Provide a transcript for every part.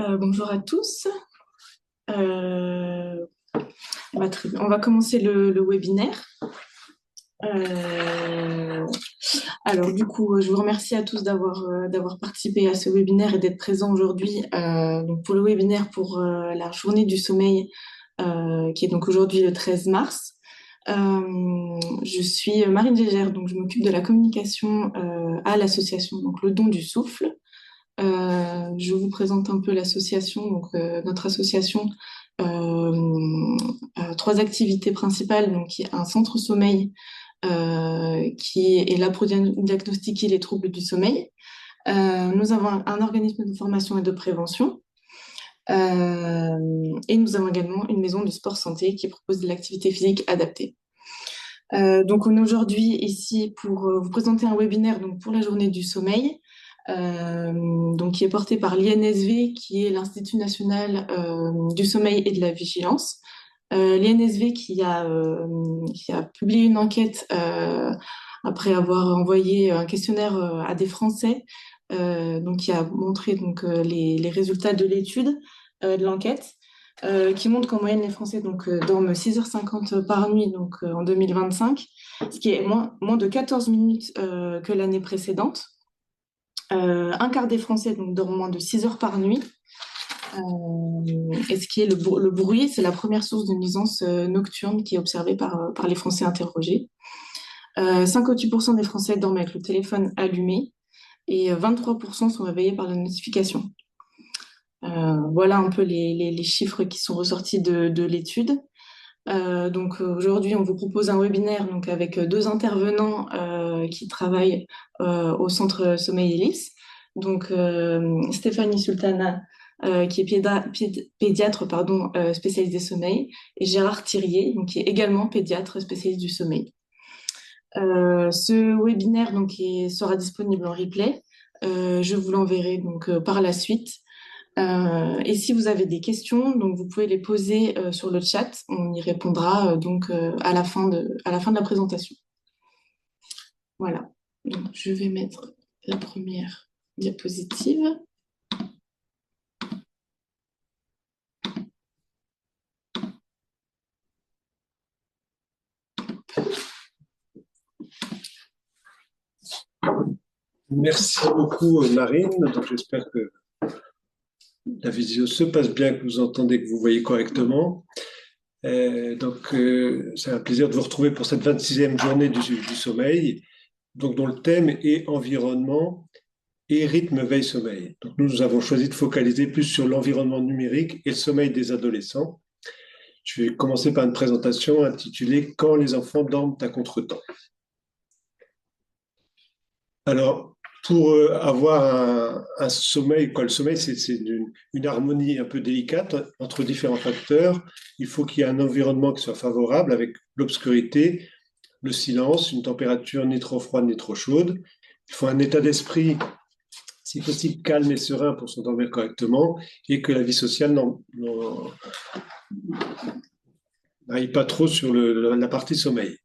Bonjour à tous. Euh, très bien. On va commencer le webinaire. Euh, je vous remercie à tous d'avoir participé à ce webinaire et d'être présents aujourd'hui donc pour le webinaire pour la journée du sommeil qui est donc aujourd'hui le 13 mars. Je suis Marine Gégère, donc je m'occupe de la communication à l'association donc Le Don du Souffle. Je vous présente un peu l'association. Notre association a trois activités principales. Donc, il y a un centre sommeil qui est là pour diagnostiquer les troubles du sommeil. Nous avons un organisme de formation et de prévention. Et nous avons également une maison de sport santé qui propose de l'activité physique adaptée. Donc, on est aujourd'hui ici pour vous présenter un webinaire donc, pour la journée du sommeil. Donc qui est porté par l'INSV, qui est l'Institut national du sommeil et de la vigilance. L'INSV qui a publié une enquête après avoir envoyé un questionnaire à des Français, donc qui a montré les résultats de l'étude de l'enquête. Qui montre qu'en moyenne les Français dorment 6h50 par nuit en 2025, ce qui est moins de 14 minutes que l'année précédente. Un quart des Français dorment moins de 6 heures par nuit. Et ce qui est le bruit, c'est la première source de nuisance nocturne qui est observée par les Français interrogés. 58% des Français dorment avec le téléphone allumé et 23% sont réveillés par la notification. Voilà un peu les chiffres qui sont ressortis de l'étude. Aujourd'hui, on vous propose un webinaire avec deux intervenants qui travaillent au Centre Sommeil Hélice. Stéphanie Sultana, qui est pédiatre spécialiste des sommeils, et Gérard Thirier, qui est également pédiatre spécialiste du sommeil. Ce webinaire sera disponible en replay. Je vous l'enverrai par la suite. Et si vous avez des questions, vous pouvez les poser sur le chat. On y répondra à la fin de la présentation. Voilà. Donc, je vais mettre la première diapositive. Merci beaucoup, Marine. Donc, j'espère que la visio se passe bien, que vous entendez, que vous voyez correctement. C'est un plaisir de vous retrouver pour cette 26e journée du sommeil, dont le thème est environnement et rythme veille-sommeil. Donc, nous avons choisi de focaliser plus sur l'environnement numérique et le sommeil des adolescents. Je vais commencer par une présentation intitulée Quand les enfants dorment à contre-temps. Alors, pour avoir un sommeil, le sommeil, c'est une harmonie un peu délicate entre différents facteurs. Il faut qu'il y ait un environnement qui soit favorable avec l'obscurité, le silence, une température ni trop froide ni trop chaude. Il faut un état d'esprit, si possible, calme et serein pour s'endormir correctement et que la vie sociale n'aille pas trop sur la partie sommeil.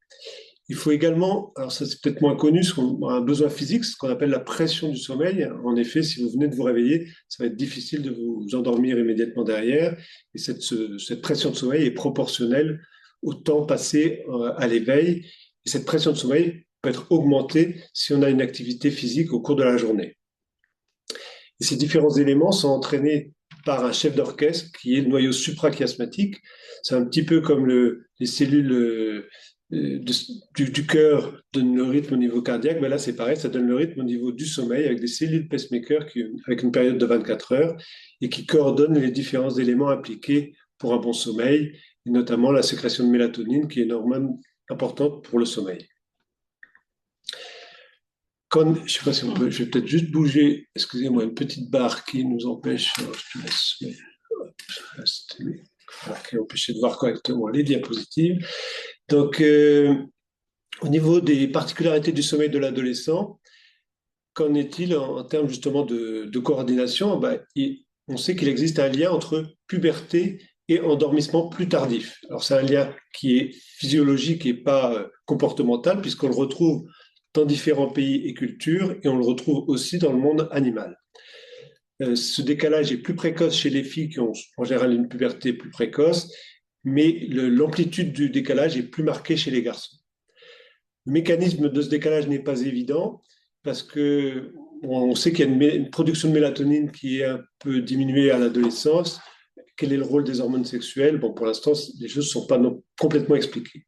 Il faut également, alors ça c'est peut-être moins connu, un besoin physique, ce qu'on appelle la pression du sommeil. En effet, si vous venez de vous réveiller, ça va être difficile de vous endormir immédiatement derrière. Et cette pression de sommeil est proportionnelle au temps passé à l'éveil. Et cette pression de sommeil peut être augmentée si on a une activité physique au cours de la journée. Et ces différents éléments sont entraînés par un chef d'orchestre qui est le noyau suprachiasmatique. C'est un petit peu comme les cellules du cœur donnent le rythme au niveau cardiaque. Ben là, c'est pareil, ça donne le rythme au niveau du sommeil avec des cellules pacemaker avec une période de 24 heures et qui coordonnent les différents éléments impliqués pour un bon sommeil, et notamment la sécrétion de mélatonine qui est une hormone importante pour le sommeil. Je ne sais pas si on peut, je vais peut-être juste bouger, excusez-moi, une petite barre qui nous empêche, je te laisse, qui empêche de voir correctement les diapositives. Donc, au niveau des particularités du sommeil de l'adolescent, qu'en est-il en termes justement de coordination? On sait qu'il existe un lien entre puberté et endormissement plus tardif. Alors, c'est un lien qui est physiologique et pas comportemental, puisqu'on le retrouve dans différents pays et cultures, et on le retrouve aussi dans le monde animal. Ce décalage est plus précoce chez les filles qui ont en général une puberté plus précoce, mais l'amplitude du décalage est plus marquée chez les garçons. Le mécanisme de ce décalage n'est pas évident parce que on sait qu'il y a une production de mélatonine qui est un peu diminuée à l'adolescence. Quel est le rôle des hormones sexuelles? Bon, pour l'instant, les choses ne sont pas complètement expliquées.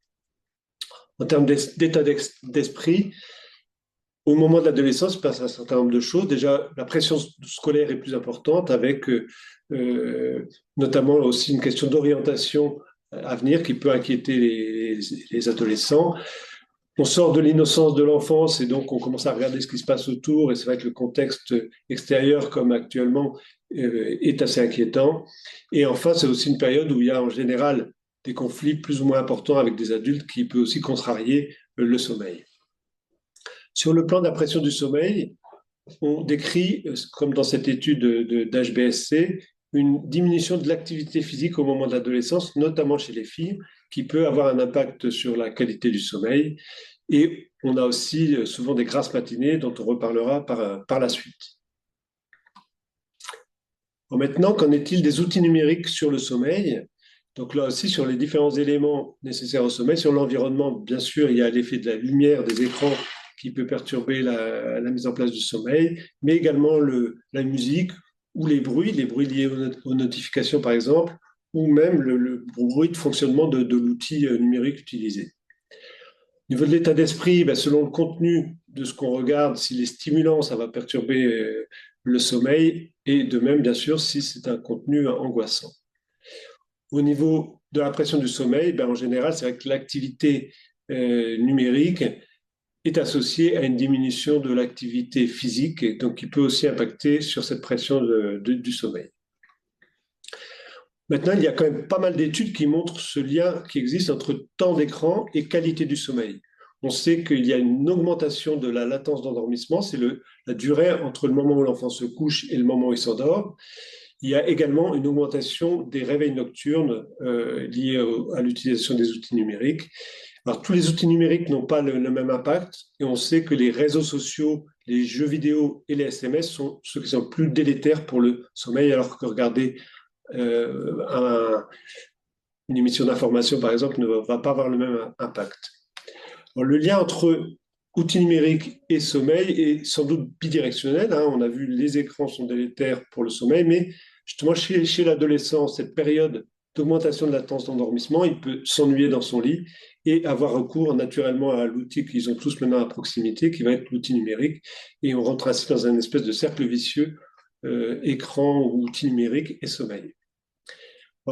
En termes d'état d'esprit, au moment de l'adolescence, il se passe un certain nombre de choses. Déjà, la pression scolaire est plus importante avec notamment aussi une question d'orientation à venir qui peut inquiéter les adolescents. On sort de l'innocence de l'enfance et donc on commence à regarder ce qui se passe autour. Et c'est vrai que le contexte extérieur, comme actuellement, est assez inquiétant. Et enfin, c'est aussi une période où il y a en général des conflits plus ou moins importants avec des adultes qui peut aussi contrarier le sommeil. Sur le plan de la pression du sommeil, on décrit, comme dans cette étude d'HBSC, une diminution de l'activité physique au moment de l'adolescence, notamment chez les filles, qui peut avoir un impact sur la qualité du sommeil. Et on a aussi souvent des grasses matinées dont on reparlera par la suite. Bon, maintenant, qu'en est-il des outils numériques sur le sommeil? Donc là aussi, sur les différents éléments nécessaires au sommeil, sur l'environnement, bien sûr, il y a l'effet de la lumière des écrans qui peut perturber la mise en place du sommeil, mais également la musique ou les bruits liés aux notifications, par exemple, ou même le bruit de fonctionnement de l'outil numérique utilisé. Au niveau de l'état d'esprit, ben, selon le contenu de ce qu'on regarde, s'il est stimulant, ça va perturber le sommeil, et de même, bien sûr, si c'est un contenu angoissant. Au niveau de la pression du sommeil, ben, en général, c'est vrai que l'activité numérique est associée à une diminution de l'activité physique, et donc qui peut aussi impacter sur cette pression du sommeil. Maintenant, il y a quand même pas mal d'études qui montrent ce lien qui existe entre temps d'écran et qualité du sommeil. On sait qu'il y a une augmentation de la latence d'endormissement, c'est la durée entre le moment où l'enfant se couche et le moment où il s'endort. Il y a également une augmentation des réveils nocturnes liés à l'utilisation des outils numériques. Alors, tous les outils numériques n'ont pas le même impact et on sait que les réseaux sociaux, les jeux vidéo et les SMS sont ceux qui sont plus délétères pour le sommeil, alors que regarder une émission d'information, par exemple, ne va pas avoir le même impact. Alors, le lien entre outils numériques et sommeil est sans doute bidirectionnel. Hein. On a vu les écrans sont délétères pour le sommeil, mais justement, chez l'adolescent, cette période d'augmentation de la latence d'endormissement, il peut s'ennuyer dans son lit et avoir recours naturellement à l'outil qu'ils ont tous maintenant à proximité, qui va être l'outil numérique. Et on rentre ainsi dans un espèce de cercle vicieux, écran, outil numérique et sommeil.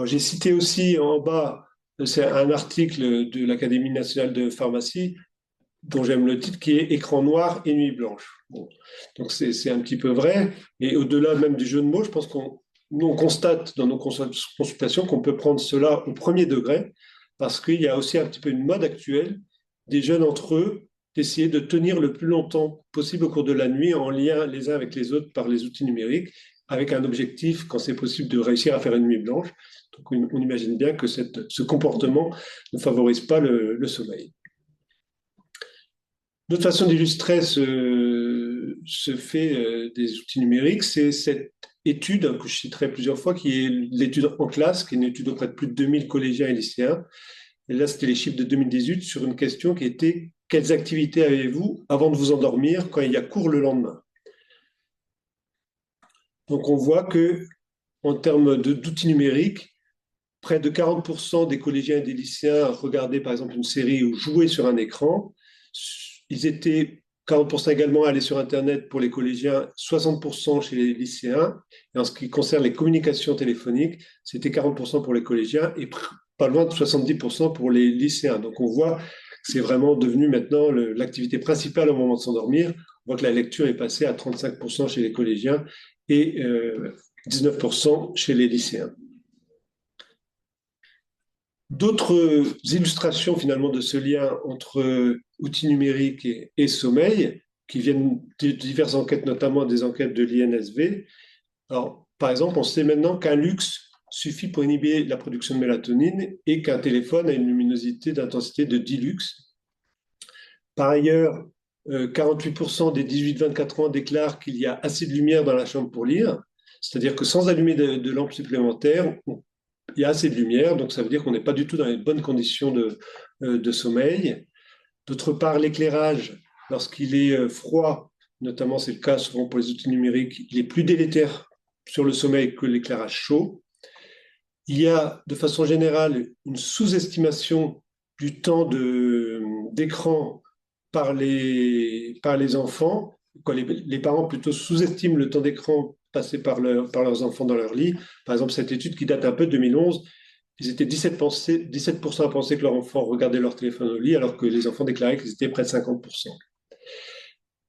J'ai cité aussi en bas, c'est un article de l'Académie nationale de pharmacie dont j'aime le titre, qui est Écran noir et nuit blanche. Bon. Donc c'est un petit peu vrai. Et au-delà même du jeu de mots, je pense on constate dans nos consultations qu'on peut prendre cela au premier degré, parce qu'il y a aussi un petit peu une mode actuelle des jeunes entre eux d'essayer de tenir le plus longtemps possible au cours de la nuit en lien les uns avec les autres par les outils numériques, avec un objectif, quand c'est possible, de réussir à faire une nuit blanche. Donc on imagine bien que ce comportement ne favorise pas le sommeil. D'autres façons d'illustrer ce fait des outils numériques, c'est cette étude que je citerai plusieurs fois, qui est l'étude en classe, qui est une étude auprès de plus de 2000 collégiens et lycéens. Et là, c'était les chiffres de 2018 sur une question qui était: quelles activités avez-vous avant de vous endormir quand il y a cours le lendemain? Donc, on voit que en termes d'outils numériques, près de 40% des collégiens et des lycéens regardaient par exemple une série ou jouaient sur un écran. Ils étaient 40% également à aller sur Internet pour les collégiens, 60% chez les lycéens. Et en ce qui concerne les communications téléphoniques, c'était 40% pour les collégiens et pas loin de 70% pour les lycéens. Donc on voit que c'est vraiment devenu maintenant l'activité principale au moment de s'endormir. On voit que la lecture est passée à 35% chez les collégiens et 19% chez les lycéens. D'autres illustrations finalement de ce lien entre outils numériques et sommeil, qui viennent de diverses enquêtes, notamment des enquêtes de l'INSV. Alors, par exemple, on sait maintenant qu'un luxe suffit pour inhiber la production de mélatonine et qu'un téléphone a une luminosité d'intensité de 10 lux. Par ailleurs, 48% des 18-24 ans déclarent qu'il y a assez de lumière dans la chambre pour lire. C'est-à-dire que sans allumer de lampes supplémentaires, il y a assez de lumière, donc ça veut dire qu'on n'est pas du tout dans les bonnes conditions de sommeil. D'autre part, l'éclairage, lorsqu'il est froid, notamment c'est le cas souvent pour les outils numériques, il est plus délétère sur le sommeil que l'éclairage chaud. Il y a de façon générale une sous-estimation du temps d'écran par les enfants. Quand les parents plutôt sous-estiment le temps d'écran passé par leurs enfants dans leur lit. Par exemple, cette étude qui date un peu de 2011, ils étaient 17% à penser que leurs enfants regardaient leur téléphone au lit, alors que les enfants déclaraient qu'ils étaient près de 50%.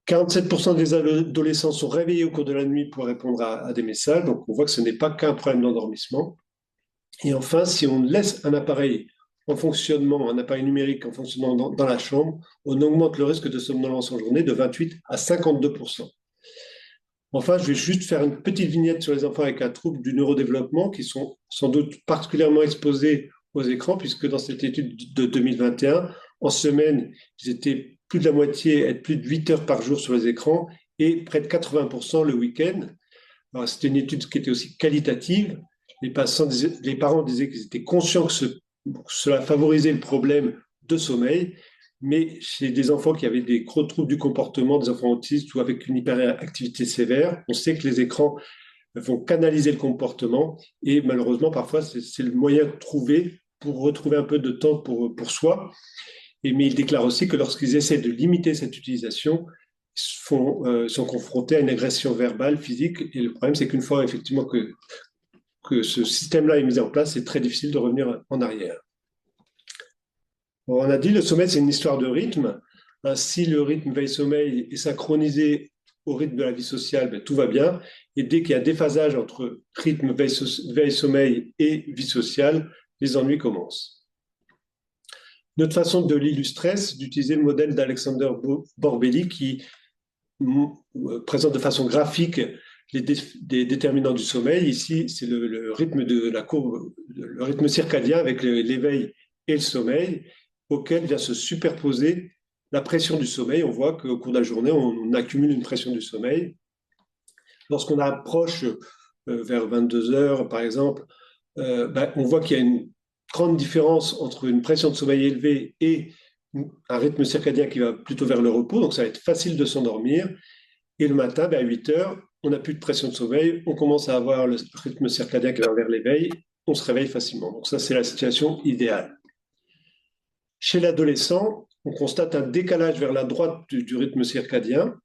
47% des adolescents sont réveillés au cours de la nuit pour répondre à des messages, donc on voit que ce n'est pas qu'un problème d'endormissement. Et enfin, si on laisse un appareil en fonctionnement, un appareil numérique en fonctionnement dans la chambre, on augmente le risque de somnolence en journée de 28 à 52%. Enfin, je vais juste faire une petite vignette sur les enfants avec un trouble du neurodéveloppement qui sont sans doute particulièrement exposés aux écrans, puisque dans cette étude de 2021, en semaine, ils étaient plus de la moitié, être plus de 8 heures par jour sur les écrans et près de 80% le week-end. C'était une étude qui était aussi qualitative. Les parents disaient qu'ils étaient conscients que cela favorisait le problème de sommeil, mais chez des enfants qui avaient des gros troubles du comportement, des enfants autistes ou avec une hyperactivité sévère, on sait que les écrans vont canaliser le comportement et malheureusement, parfois, c'est le moyen de trouver pour retrouver un peu de temps pour soi. Mais ils déclarent aussi que lorsqu'ils essaient de limiter cette utilisation, sont confrontés à une agression verbale, physique. Et le problème, c'est qu'une fois effectivement que ce système-là est mis en place, c'est très difficile de revenir en arrière. Bon, on a dit le sommeil, c'est une histoire de rythme. Si le rythme veille-sommeil est synchronisé au rythme de la vie sociale, ben, tout va bien. Et dès qu'il y a un déphasage entre rythme veille-sommeil et vie sociale, les ennuis commencent. Notre façon de l'illustrer, c'est d'utiliser le modèle d'Alexander Borbély qui présente de façon graphique des déterminants du sommeil. Ici, c'est le rythme de la courbe, le rythme circadien avec l'éveil et le sommeil, auquel vient se superposer la pression du sommeil. On voit qu'au cours de la journée, on accumule une pression du sommeil. Lorsqu'on approche vers 22 heures, par exemple, on voit qu'il y a une grande différence entre une pression de sommeil élevée et un rythme circadien qui va plutôt vers le repos. Donc, ça va être facile de s'endormir. Et le matin, à 8 heures, on n'a plus de pression de sommeil, on commence à avoir le rythme circadien qui va vers l'éveil, on se réveille facilement. Donc ça, c'est la situation idéale. Chez l'adolescent, on constate un décalage vers la droite du rythme circadien.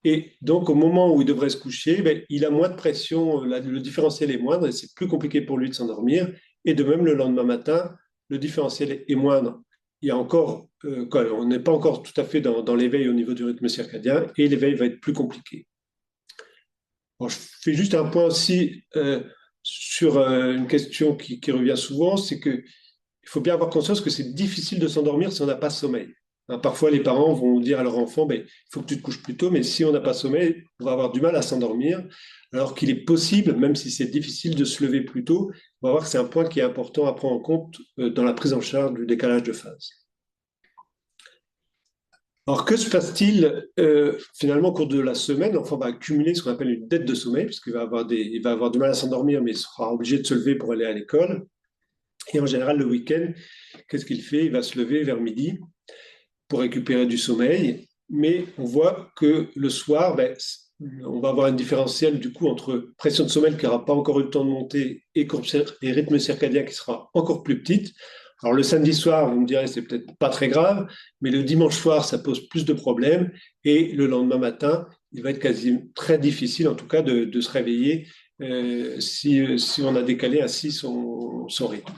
Et donc, au moment où il devrait se coucher, il a moins de pression, le différentiel est moindre et c'est plus compliqué pour lui de s'endormir. Et de même, le lendemain matin, le différentiel est moindre. Il y a encore, on n'est pas encore tout à fait dans l'éveil au niveau du rythme circadien et l'éveil va être plus compliqué. Bon, je fais juste un point aussi sur une question qui revient souvent, c'est qu'il faut bien avoir conscience que c'est difficile de s'endormir si on n'a pas sommeil. Parfois, les parents vont dire à leur enfant, il faut que tu te couches plus tôt, mais si on n'a pas sommeil, on va avoir du mal à s'endormir, alors qu'il est possible, même si c'est difficile de se lever plus tôt, on va voir que c'est un point qui est important à prendre en compte dans la prise en charge du décalage de phase. Alors, que se passe-t-il finalement au cours de la semaine? L'enfant va accumuler ce qu'on appelle une dette de sommeil, puisqu'il va avoir il va avoir du mal à s'endormir, mais il sera obligé de se lever pour aller à l'école. Et en général, le week-end, qu'est-ce qu'il fait? Il va se lever vers midi pour récupérer du sommeil, mais on voit que le soir, on va avoir un différentiel du coup entre pression de sommeil qui n'aura pas encore eu le temps de monter et rythme circadien qui sera encore plus petite. Alors le samedi soir, vous me direz, c'est peut-être pas très grave, mais le dimanche soir, ça pose plus de problèmes. Et le lendemain matin, il va être quasi très difficile, en tout cas, de se réveiller si on a décalé ainsi son rythme.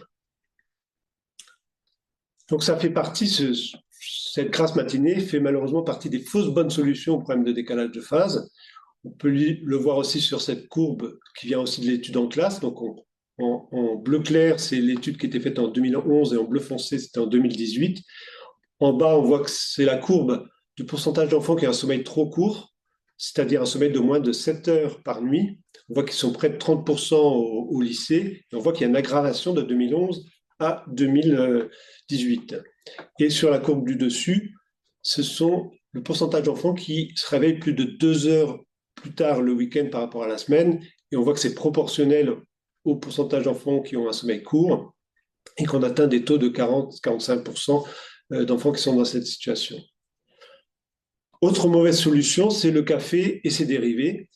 Donc ça fait partie, cette grasse matinée fait malheureusement partie des fausses bonnes solutions au problème de décalage de phase. On peut le voir aussi sur cette courbe qui vient aussi de l'étude en classe. Donc en bleu clair, c'est l'étude qui était faite en 2011 et en bleu foncé, c'était en 2018. En bas, on voit que c'est la courbe du pourcentage d'enfants qui ont un sommeil trop court, c'est-à-dire un sommeil de moins de 7 heures par nuit. On voit qu'ils sont près de 30% au lycée. Et on voit qu'il y a une aggravation de 2011 à 2018. Et sur la courbe du dessus, ce sont le pourcentage d'enfants qui se réveillent plus de 2 heures plus tard le week-end par rapport à la semaine. et on voit que c'est proportionnel au pourcentage d'enfants qui ont un sommeil court et qu'on atteint des taux de 40-45% d'enfants qui sont dans cette situation. Autre mauvaise solution, c'est le café et ses dérivés.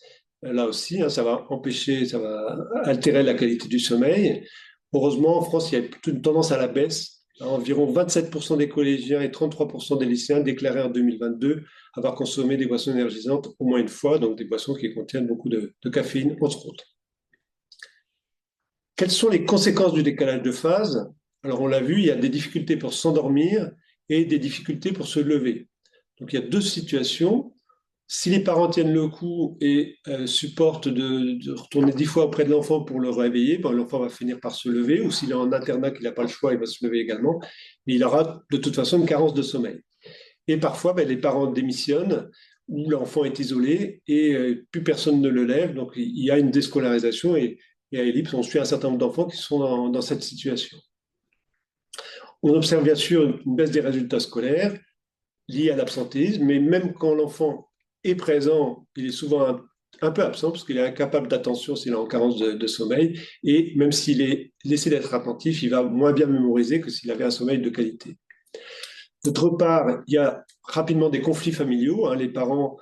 Là aussi, ça va empêcher, ça va altérer la qualité du sommeil. Heureusement, en France, il y a plutôt une tendance à la baisse. Environ 27% des collégiens et 33% des lycéens déclaraient en 2022 avoir consommé des boissons énergisantes au moins une fois, donc des boissons qui contiennent beaucoup de caféine, entre autres. Quelles sont les conséquences du décalage de phase? Alors, on l'a vu, il y a des difficultés pour s'endormir et des difficultés pour se lever. Donc, il y a deux situations. Si les parents tiennent le coup et supportent de retourner 10 fois auprès de l'enfant pour le réveiller, ben, l'enfant va finir par se lever, ou s'il est en internat, qu'il n'a pas le choix, il va se lever également, mais il aura de toute façon une carence de sommeil. Et parfois, ben, les parents démissionnent, ou l'enfant est isolé, et plus personne ne le lève, donc il y a une déscolarisation, et à Ellipse, on suit un certain nombre d'enfants qui sont dans cette situation. On observe bien sûr une baisse des résultats scolaires liée à l'absentéisme, mais même quand l'enfant est présent, il est souvent un peu absent parce qu'il est incapable d'attention s'il est en carence de sommeil. Et même s'il est laissé d'être attentif, il va moins bien mémoriser que s'il avait un sommeil de qualité. D'autre part, il y a rapidement des conflits familiaux. Les parents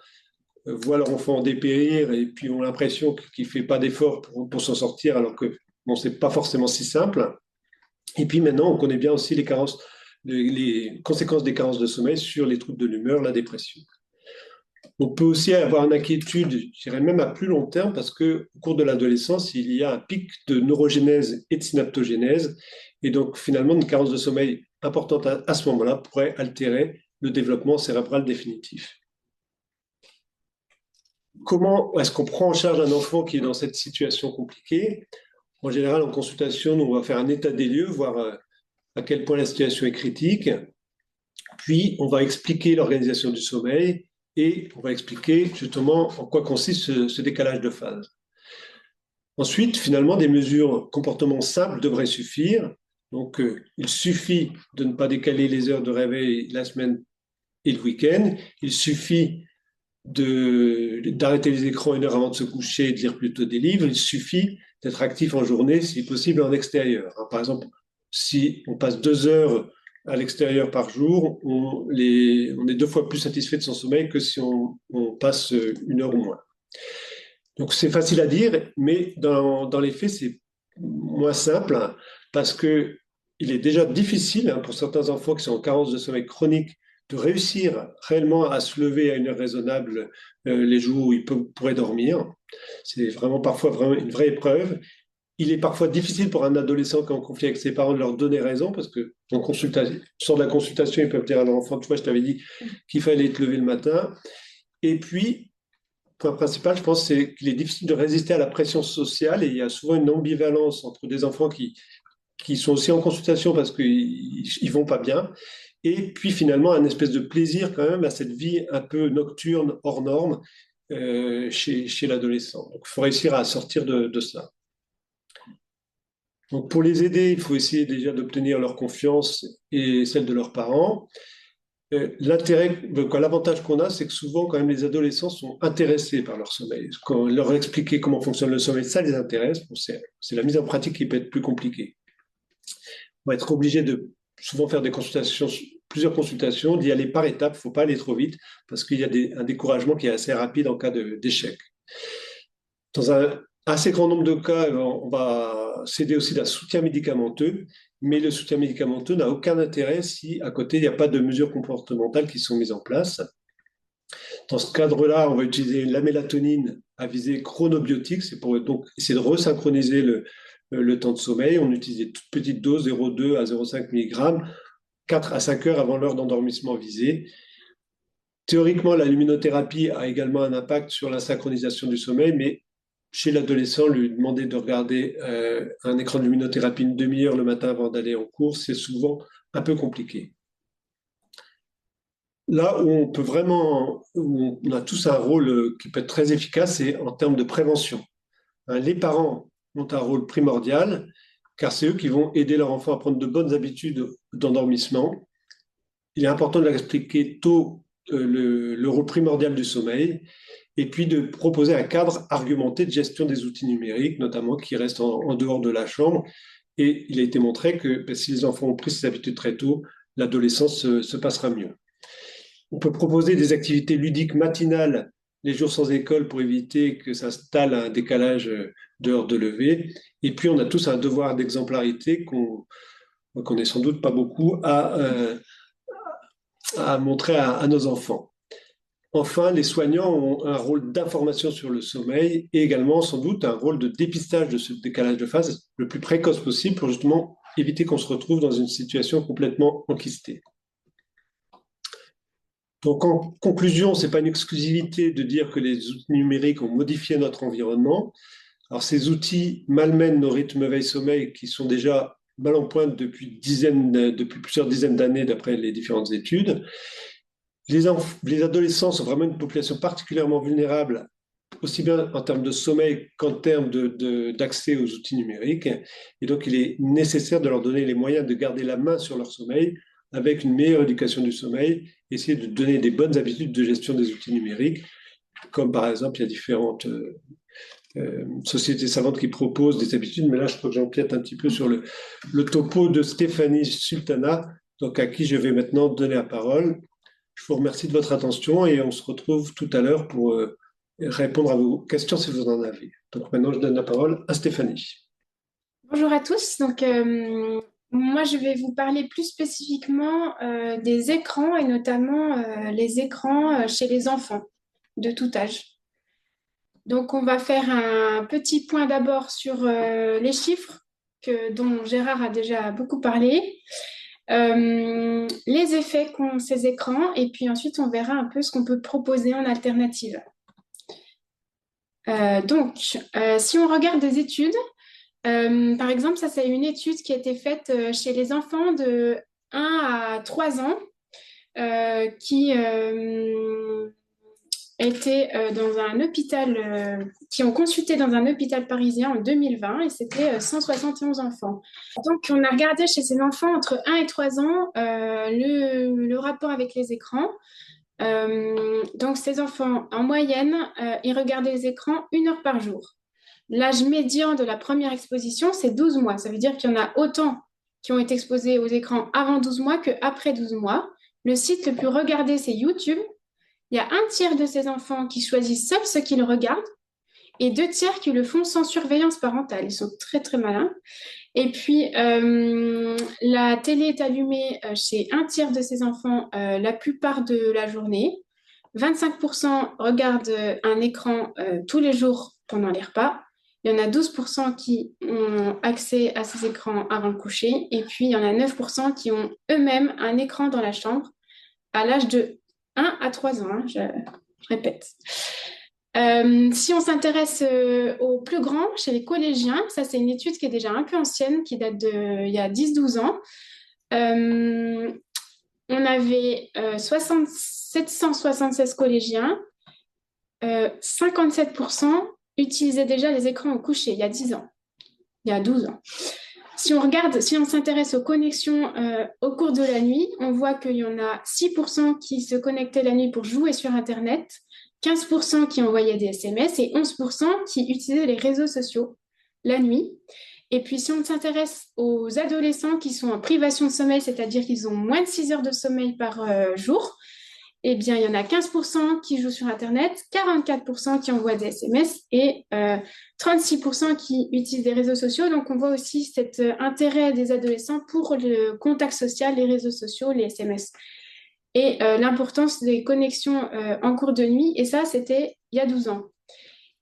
voient leur enfant dépérir et puis ont l'impression qu'il ne fait pas d'efforts pour s'en sortir alors que bon, ce n'est pas forcément si simple. Et puis maintenant, on connaît bien aussi les conséquences des carences de sommeil sur les troubles de l'humeur, la dépression. On peut aussi avoir une inquiétude, je dirais même à plus long terme, parce qu'au cours de l'adolescence, il y a un pic de neurogénèse et de synaptogénèse. Et donc, finalement, une carence de sommeil importante à ce moment-là pourrait altérer le développement cérébral définitif. Comment est-ce qu'on prend en charge un enfant qui est dans cette situation compliquée? En général, en consultation, on va faire un état des lieux, voir à quel point la situation est critique. Puis, on va expliquer l'organisation du sommeil et on va expliquer justement en quoi consiste ce décalage de phase. Ensuite, finalement, des mesures comportement simples devraient suffire. Donc, il suffit de ne pas décaler les heures de réveil la semaine et le week-end. Il suffit d'arrêter les écrans une heure avant de se coucher et de lire plutôt des livres. Il suffit d'être actif en journée, si possible en extérieur. Par exemple, si on passe 2 heures à l'extérieur par jour, on est 2 fois plus satisfait de son sommeil que si on passe 1 heure ou moins. Donc c'est facile à dire, mais dans les faits, c'est moins simple parce que il est déjà difficile pour certains enfants qui sont en carence de sommeil chronique de réussir réellement à se lever à une heure raisonnable les jours où ils pourraient dormir. C'est vraiment parfois vraiment une vraie épreuve. Il est parfois difficile pour un adolescent qui est en conflit avec ses parents de leur donner raison parce que en consultation, sur la consultation, ils peuvent dire à leur enfant, tu vois, je t'avais dit qu'il fallait te lever le matin. Et puis, point principal, je pense, c'est qu'il est difficile de résister à la pression sociale et il y a souvent une ambivalence entre des enfants qui sont aussi en consultation parce qu'ils ne vont pas bien et puis finalement un espèce de plaisir quand même à cette vie un peu nocturne, hors norme chez l'adolescent. Donc il faut réussir à sortir de ça. Donc pour les aider, il faut essayer déjà d'obtenir leur confiance et celle de leurs parents. L'avantage qu'on a, c'est que souvent, quand même, les adolescents sont intéressés par leur sommeil. Quand leur expliquer comment fonctionne le sommeil, ça les intéresse. Bon, c'est la mise en pratique qui peut être plus compliquée. On va être obligé de souvent faire des consultations, plusieurs consultations, d'y aller par étapes. Il ne faut pas aller trop vite parce qu'il y a un découragement qui est assez rapide en cas d'échec. Dans un assez grand nombre de cas, on va s'aider aussi d'un soutien médicamenteux, mais le soutien médicamenteux n'a aucun intérêt si à côté il n'y a pas de mesures comportementales qui sont mises en place. Dans ce cadre-là, on va utiliser la mélatonine à visée chronobiotique, c'est pour donc essayer de resynchroniser le temps de sommeil. On utilise des toutes petites doses, 0,2 à 0,5 mg, 4 à 5 heures avant l'heure d'endormissement visée. Théoriquement, la luminothérapie a également un impact sur la synchronisation du sommeil, mais chez l'adolescent, lui demander de regarder un écran de luminothérapie une demi-heure le matin avant d'aller en cours, c'est souvent un peu compliqué. Là où on peut vraiment, où on a tous un rôle qui peut être très efficace, c'est en termes de prévention. Les parents ont un rôle primordial, car c'est eux qui vont aider leur enfant à prendre de bonnes habitudes d'endormissement. Il est important de leur expliquer tôt le rôle primordial du sommeil. et puis de proposer un cadre argumenté de gestion des outils numériques, notamment qui restent en dehors de la chambre. Et il a été montré que ben, si les enfants ont pris ces habitudes très tôt, l'adolescence se passera mieux. On peut proposer des activités ludiques matinales les jours sans école pour éviter que s'installe un décalage d'heures de lever. Et puis, on a tous un devoir d'exemplarité qu'on n'est sans doute pas beaucoup à montrer à nos enfants. Enfin, les soignants ont un rôle d'information sur le sommeil et également sans doute un rôle de dépistage de ce décalage de phase le plus précoce possible pour justement éviter qu'on se retrouve dans une situation complètement enquistée. Donc en conclusion, ce n'est pas une exclusivité de dire que les outils numériques ont modifié notre environnement. Alors ces outils malmènent nos rythmes veille-sommeil qui sont déjà mal en pointe depuis plusieurs dizaines d'années d'après les différentes études. Les adolescents sont vraiment une population particulièrement vulnérable, aussi bien en termes de sommeil qu'en termes d'accès aux outils numériques. Et donc, il est nécessaire de leur donner les moyens de garder la main sur leur sommeil avec une meilleure éducation du sommeil, essayer de donner des bonnes habitudes de gestion des outils numériques, comme par exemple, il y a différentes sociétés savantes qui proposent des habitudes, mais là, je crois que j'empiète un petit peu sur le topo de Stéphanie Sultana, donc à qui je vais maintenant donner la parole. Je vous remercie de votre attention et on se retrouve tout à l'heure pour répondre à vos questions si vous en avez. Donc maintenant, je donne la parole à Stéphanie. Bonjour à tous. Donc, moi, je vais vous parler plus spécifiquement des écrans et notamment les écrans chez les enfants de tout âge. Donc, on va faire un petit point d'abord sur les chiffres dont Gérard a déjà beaucoup parlé, les effets qu'ont ces écrans et puis ensuite, on verra un peu ce qu'on peut proposer en alternative. Donc, si on regarde des études, par exemple, ça c'est une étude qui a été faite chez les enfants de 1 à 3 ans qui étaient dans un hôpital, qui ont consulté dans un hôpital parisien en 2020 et c'était 171 enfants. Donc, on a regardé chez ces enfants entre 1 et 3 ans le rapport avec les écrans. Donc, ces enfants, en moyenne, ils regardaient les écrans 1 heure par jour. L'âge médian de la première exposition, c'est 12 mois. Ça veut dire qu'il y en a autant qui ont été exposés aux écrans avant 12 mois qu'après 12 mois. Le site le plus regardé, c'est YouTube. Il y a 1 tiers de ces enfants qui choisissent seuls ce qu'ils regardent et 2 tiers qui le font sans surveillance parentale. Ils sont très, très malins. Et puis, la télé est allumée chez 1 tiers de ces enfants la plupart de la journée. 25% regardent un écran tous les jours pendant les repas. Il y en a 12% qui ont accès à ces écrans avant le coucher. Et puis, il y en a 9% qui ont eux-mêmes un écran dans la chambre à l'âge de 1 à 3 ans. Je répète. Si on s'intéresse aux plus grands, chez les collégiens, ça c'est une étude qui est déjà un peu ancienne, qui date d'il y a 10-12 ans. On avait 776 collégiens, 57% utilisaient déjà les écrans au coucher il y a 10 ans, il y a 12 ans. Si on s'intéresse aux connexions au cours de la nuit, on voit qu'il y en a 6% qui se connectaient la nuit pour jouer sur Internet, 15% qui envoyaient des SMS et 11% qui utilisaient les réseaux sociaux la nuit. Et puis, si on s'intéresse aux adolescents qui sont en privation de sommeil, c'est-à-dire qu'ils ont moins de 6 heures de sommeil par jour, eh bien, il y en a 15% qui jouent sur Internet, 44% qui envoient des SMS et 36% qui utilisent des réseaux sociaux. Donc, on voit aussi cet intérêt des adolescents pour le contact social, les réseaux sociaux, les SMS. Et l'importance des connexions en cours de nuit. Et ça, c'était il y a 12 ans.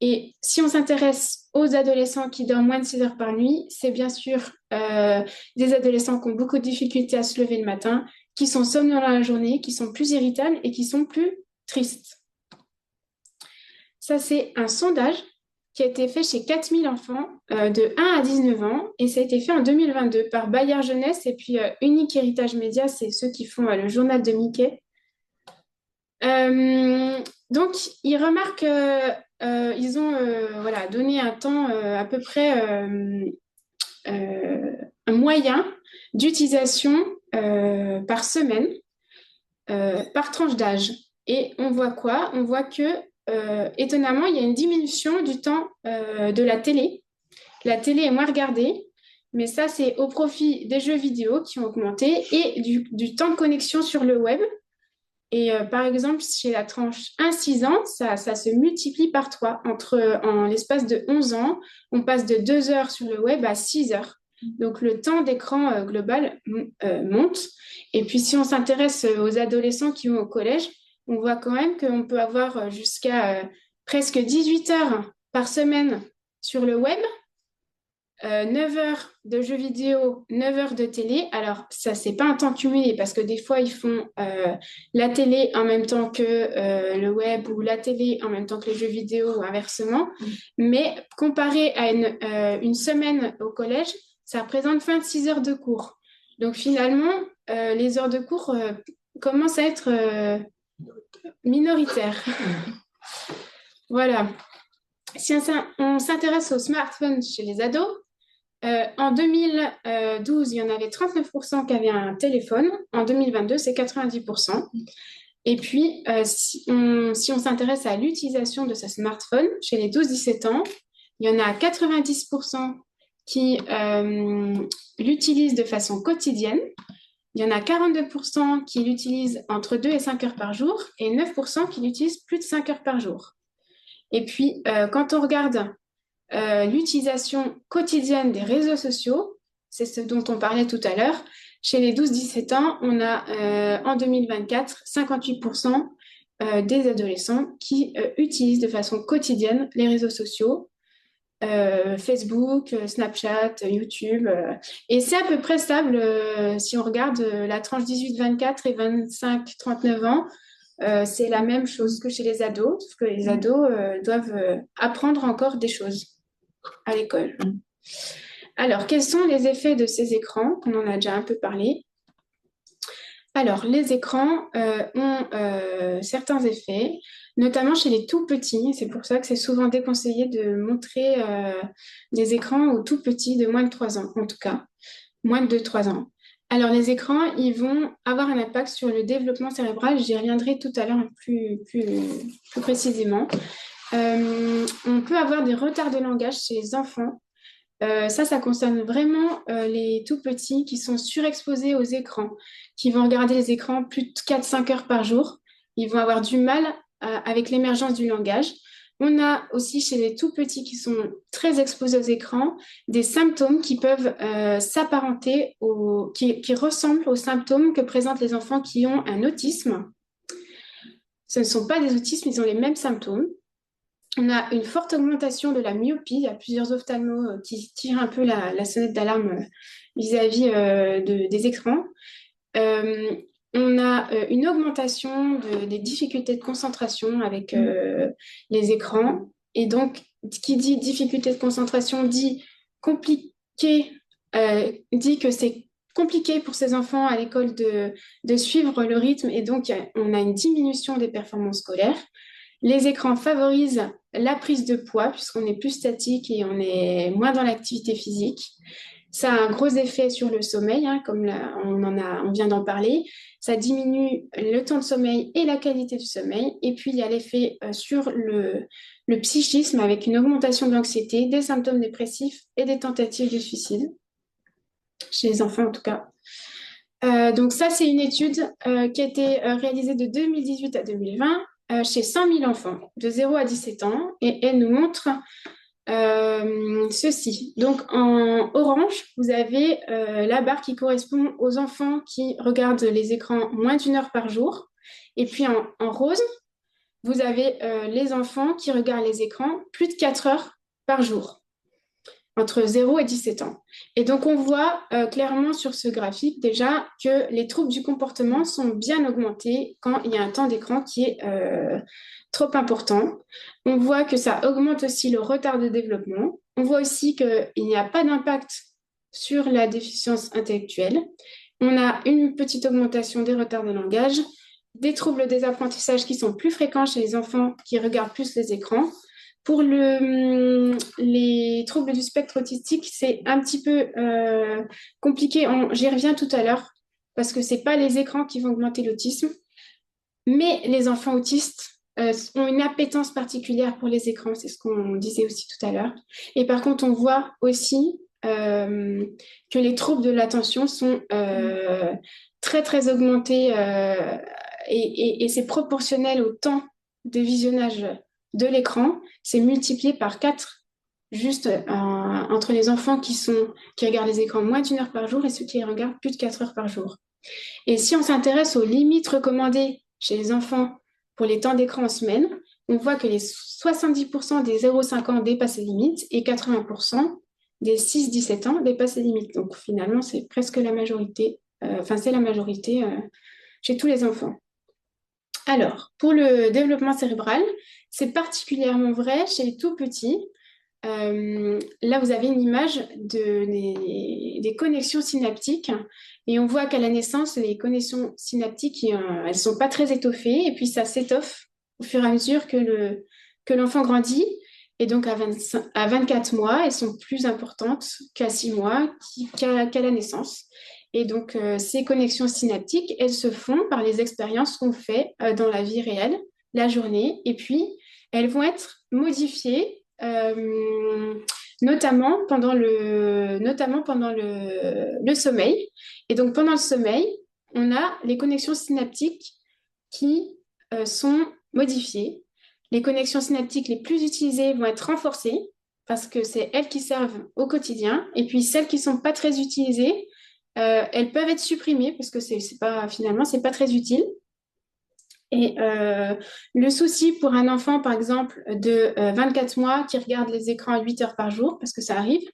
Et si on s'intéresse aux adolescents qui dorment moins de 6 heures par nuit, c'est bien sûr des adolescents qui ont beaucoup de difficultés à se lever le matin, qui sont somnolents la journée, qui sont plus irritables et qui sont plus tristes. Ça, c'est un sondage qui a été fait chez 4000 enfants de 1 à 19 ans et ça a été fait en 2022 par Bayard Jeunesse et puis Unique Héritage Média, c'est ceux qui font le journal de Mickey. Donc, ils remarquent ils ont donné un temps à peu près un moyen d'utilisation par semaine, par tranche d'âge. Et on voit quoi? On voit que étonnamment, il y a une diminution du temps de la télé. La télé est moins regardée, mais ça, c'est au profit des jeux vidéo qui ont augmenté et du temps de connexion sur le web. Et par exemple, chez la tranche 1-6 ans, ça se multiplie par 3. En l'espace de 11 ans, on passe de 2 heures sur le web à 6 heures. Donc le temps d'écran global monte. Et puis si on s'intéresse aux adolescents qui vont au collège, on voit quand même qu'on peut avoir jusqu'à presque 18 heures par semaine sur le web, 9 heures de jeux vidéo, 9 heures de télé. Alors, ça, c'est pas un temps cumulé parce que des fois, ils font la télé en même temps que le web ou la télé en même temps que les jeux vidéo ou inversement. Mais comparé à une semaine au collège, ça représente 26 heures de cours. Donc, finalement, les heures de cours commencent à être minoritaires. Voilà. Si on s'intéresse aux smartphones chez les ados, en 2012, il y en avait 39% qui avaient un téléphone. En 2022, c'est 90%. Et puis, si on s'intéresse à l'utilisation de ce smartphone chez les 12-17 ans, il y en a 90% qui l'utilisent de façon quotidienne. Il y en a 42% qui l'utilisent entre 2 et 5 heures par jour et 9% qui l'utilisent plus de 5 heures par jour. Et puis, quand on regarde l'utilisation quotidienne des réseaux sociaux, c'est ce dont on parlait tout à l'heure. Chez les 12-17 ans, on a en 2024 58% des adolescents qui utilisent de façon quotidienne les réseaux sociaux, Facebook, Snapchat, YouTube. Et c'est à peu près stable si on regarde la tranche 18-24 et 25-39 ans. C'est la même chose que chez les ados, sauf que les ados doivent apprendre encore des choses à l'école. Alors, quels sont les effets de ces écrans? On en a déjà un peu parlé. Alors, les écrans ont certains effets, notamment chez les tout petits. C'est pour ça que c'est souvent déconseillé de montrer des écrans aux tout petits de moins de 3 ans, en tout cas, moins de 2-3 ans. Alors, les écrans, ils vont avoir un impact sur le développement cérébral. J'y reviendrai tout à l'heure plus précisément. On peut avoir des retards de langage chez les enfants. Ça concerne vraiment les tout petits qui sont surexposés aux écrans, qui vont regarder les écrans plus de 4-5 heures par jour. Ils vont avoir du mal avec l'émergence du langage. On a aussi chez les tout petits qui sont très exposés aux écrans des symptômes qui peuvent s'apparenter, qui ressemblent aux symptômes que présentent les enfants qui ont un autisme. Ce ne sont pas des autismes, ils ont les mêmes symptômes. On a une forte augmentation de la myopie. Il y a plusieurs ophtalmos qui tirent un peu la sonnette d'alarme vis-à-vis des écrans. On a une augmentation des difficultés de concentration avec les écrans. Et donc, qui dit difficulté de concentration dit compliqué, dit que c'est compliqué pour ces enfants à l'école de suivre le rythme. Et donc, on a une diminution des performances scolaires. Les écrans favorisent la prise de poids puisqu'on est plus statique et on est moins dans l'activité physique. Ça a un gros effet sur le sommeil, hein, comme on vient d'en parler. Ça diminue le temps de sommeil et la qualité du sommeil. Et puis, il y a l'effet sur le psychisme avec une augmentation de l'anxiété, des symptômes dépressifs et des tentatives de suicide, chez les enfants en tout cas. Donc ça, c'est une étude qui a été réalisée de 2018 à 2020 chez 100 000 enfants de 0 à 17 ans et elle nous montre ceci. Donc en orange, vous avez la barre qui correspond aux enfants qui regardent les écrans moins d'1 heure par jour. Et puis en rose, vous avez les enfants qui regardent les écrans plus de 4 heures par jour, entre 0 et 17 ans. Et donc, on voit clairement sur ce graphique déjà que les troubles du comportement sont bien augmentés quand il y a un temps d'écran qui est trop important. On voit que ça augmente aussi le retard de développement. On voit aussi qu'il n'y a pas d'impact sur la déficience intellectuelle. On a une petite augmentation des retards de langage, des troubles des apprentissages qui sont plus fréquents chez les enfants qui regardent plus les écrans. Pour les troubles du spectre autistique, c'est un petit peu compliqué. J'y reviens tout à l'heure parce que ce n'est pas les écrans qui vont augmenter l'autisme, mais les enfants autistes ont une appétence particulière pour les écrans, c'est ce qu'on disait aussi tout à l'heure. Et par contre, on voit aussi que les troubles de l'attention sont très, très augmentés et c'est proportionnel au temps de visionnage de l'écran. C'est multiplié par 4 juste entre les enfants qui regardent les écrans moins d'1 heure par jour et ceux qui les regardent plus de 4 heures par jour. Et si on s'intéresse aux limites recommandées chez les enfants pour les temps d'écran en semaine, on voit que les 70% des 0,5 ans dépassent les limites et 80% des 6-17 ans dépassent les limites. Donc finalement, c'est presque la majorité, c'est la majorité chez tous les enfants. Alors, pour le développement cérébral, c'est particulièrement vrai chez les tout petits. Là, vous avez une image des connexions synaptiques et on voit qu'à la naissance, les connexions synaptiques, elles ne sont pas très étoffées et puis ça s'étoffe au fur et à mesure que l'enfant grandit. Et donc, à 24 mois, elles sont plus importantes qu'à 6 mois, qu'à la naissance. Et donc, ces connexions synaptiques, elles se font par les expériences qu'on fait dans la vie réelle, la journée, et puis elles vont être modifiées notamment pendant le sommeil. Et donc, pendant le sommeil, on a les connexions synaptiques qui sont modifiées. Les connexions synaptiques les plus utilisées vont être renforcées parce que c'est elles qui servent au quotidien. Et puis, celles qui ne sont pas très utilisées, elles peuvent être supprimées parce que finalement, c'est pas très utile. Et le souci pour un enfant, par exemple, de 24 mois qui regarde les écrans à 8 heures par jour, parce que ça arrive,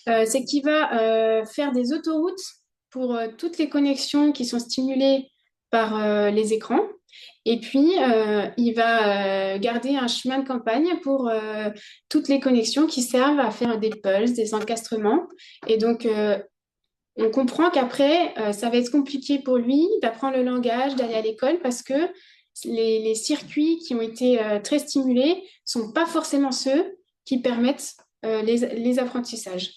c'est qu'il va faire des autoroutes pour toutes les connexions qui sont stimulées par les écrans. Et puis, il va garder un chemin de campagne pour toutes les connexions qui servent à faire des pulses, des encastrements. Et donc, on comprend qu'après, ça va être compliqué pour lui d'apprendre le langage, d'aller à l'école, parce que les circuits qui ont été très stimulés ne sont pas forcément ceux qui permettent les apprentissages.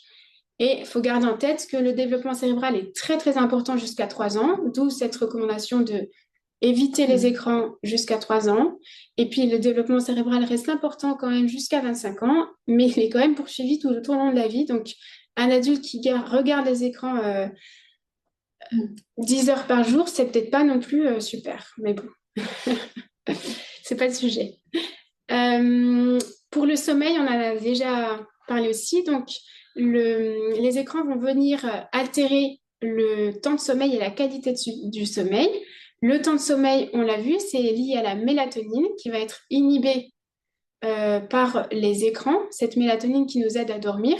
Et il faut garder en tête que le développement cérébral est très, très important jusqu'à 3 ans, d'où cette recommandation de éviter les écrans jusqu'à 3 ans. Et puis, le développement cérébral reste important quand même jusqu'à 25 ans, mais il est quand même poursuivi tout au long de la vie. Donc, un adulte qui regarde les écrans 10 heures par jour, c'est peut-être pas non plus super. Mais bon, c'est pas le sujet. Pour le sommeil, on en a déjà parlé aussi. Donc, les écrans vont venir altérer le temps de sommeil et la qualité du sommeil. Le temps de sommeil, on l'a vu, c'est lié à la mélatonine qui va être inhibée par les écrans. Cette mélatonine qui nous aide à dormir,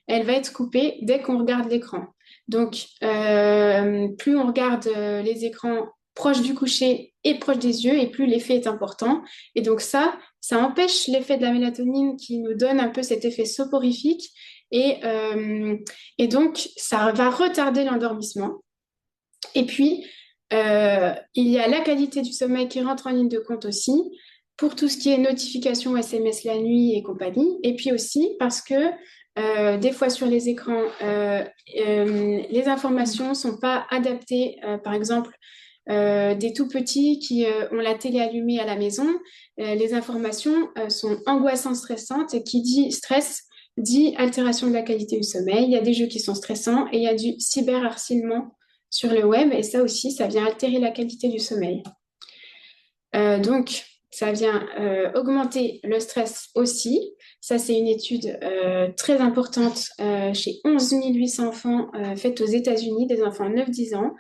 elle va être coupée dès qu'on regarde l'écran. Donc, plus on regarde les écrans proches du coucher et proches des yeux, et plus l'effet est important. Et donc ça empêche l'effet de la mélatonine qui nous donne un peu cet effet soporifique. Et donc, ça va retarder l'endormissement. Et puis, il y a la qualité du sommeil qui rentre en ligne de compte aussi, pour tout ce qui est notifications, SMS la nuit et compagnie. Et puis aussi parce que des fois sur les écrans, les informations ne sont pas adaptées. Par exemple, des tout petits qui ont la télé allumée à la maison, les informations sont angoissantes, stressantes, et qui dit stress dit altération de la qualité du sommeil. Il y a des jeux qui sont stressants et il y a du cyberharcèlement sur le web, et ça aussi, ça vient altérer la qualité du sommeil. Donc, ça vient augmenter le stress aussi. Ça, c'est une étude très importante chez 11 800 enfants faite aux États-Unis, des enfants de 9-10 ans,